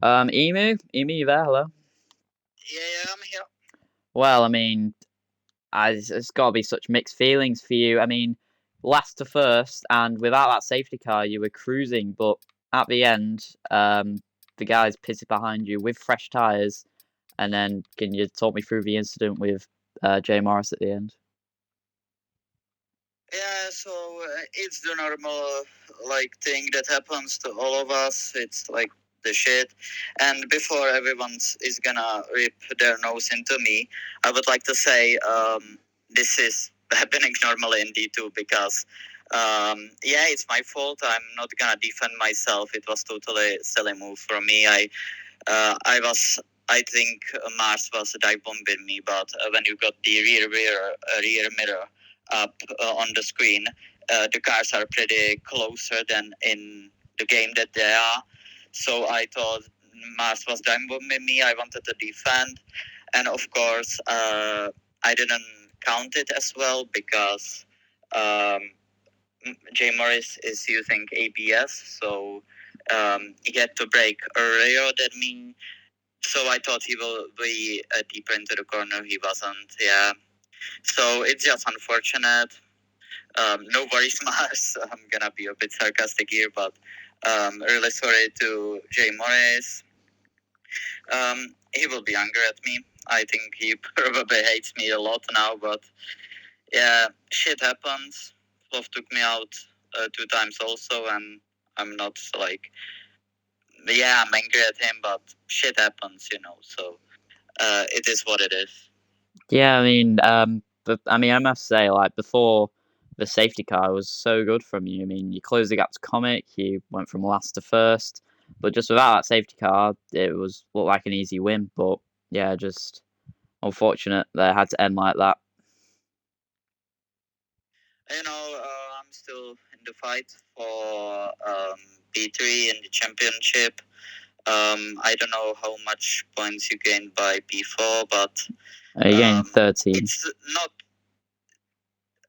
Emu, you there? Hello. Yeah, I'm here. Well, I mean, it's got to be such mixed feelings for you. I mean, last to first, and without that safety car, you were cruising. But at the end, the guys pitted behind you with fresh tires. And then, can you talk me through the incident with Jay Morris at the end? Yeah, so it's the normal thing that happens to all of us. It's like the shit. And before everyone is gonna rip their nose into me, I would like to say this is happening normally in D2 because yeah, it's my fault. I'm not gonna defend myself. It was totally silly move from me. I think Mars was dive bombing me, but when you got the rear mirror up on the screen, the cars are pretty closer than in the game that they are. So I thought Mars was dive bombing me. I wanted to defend, and of course, I didn't count it as well because Jay Morris is using ABS, so he had to brake earlier than me. So I thought he will be deeper into the corner. He wasn't. Yeah. So it's just unfortunate. No worries, Mars. I'm gonna be a bit sarcastic here, but really sorry to Jay Morris. He will be angry at me. I think he probably hates me a lot now, but yeah, shit happens. Love took me out 2 times also, and I'm not yeah, I'm angry at him, but shit happens, so it is what it is. Yeah, I mean, I must say, like before the safety car was so good from you. I mean, you closed the gap to Comic, you went from last to first, but just without that safety car, it looked like an easy win. But yeah, just unfortunate that it had to end like that. I'm still in the to fight for P3 in the championship. I don't know how much points you gained by P4, but You gained 13. it's not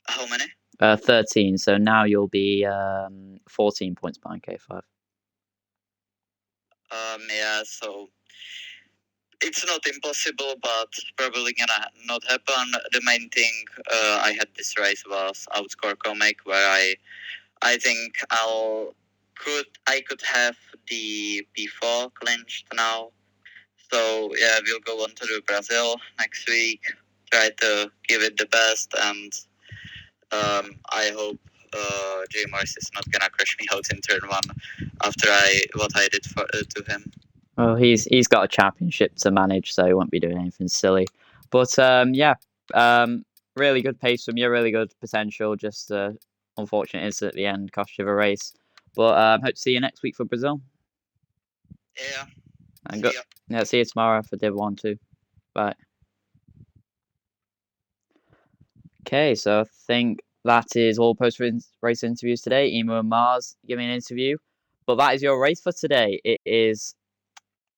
how many? 13. So now you'll be 14 points behind K5. Yeah, so it's not impossible, but probably gonna not happen. The main thing I had this race was outscore comic, where I think I could have the P4 clinched now. So yeah, we'll go on to Brazil next week. Try to give it the best, and I hope Jay Morris is not gonna crash me out in turn 1 after what I did to him. Well, he's got a championship to manage, so he won't be doing anything silly. But yeah, really good pace from you, really good potential. Just unfortunate incident at the end cost you the race. But hope to see you next week for Brazil. Yeah. And go. Yeah, see you tomorrow for Div 1 too. Bye. Okay, so I think that is all post-race interviews today. Emu and Mars giving an interview. But that is your race for today. It is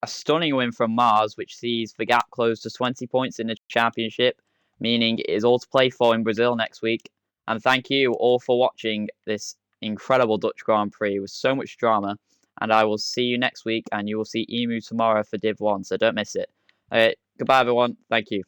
a stunning win from Mars, which sees the gap close to 20 points in the championship, meaning it is all to play for in Brazil next week. And thank you all for watching this incredible Dutch Grand Prix with so much drama. And I will see you next week, and you will see Emu tomorrow for Div 1, so don't miss it. All right, goodbye, everyone. Thank you.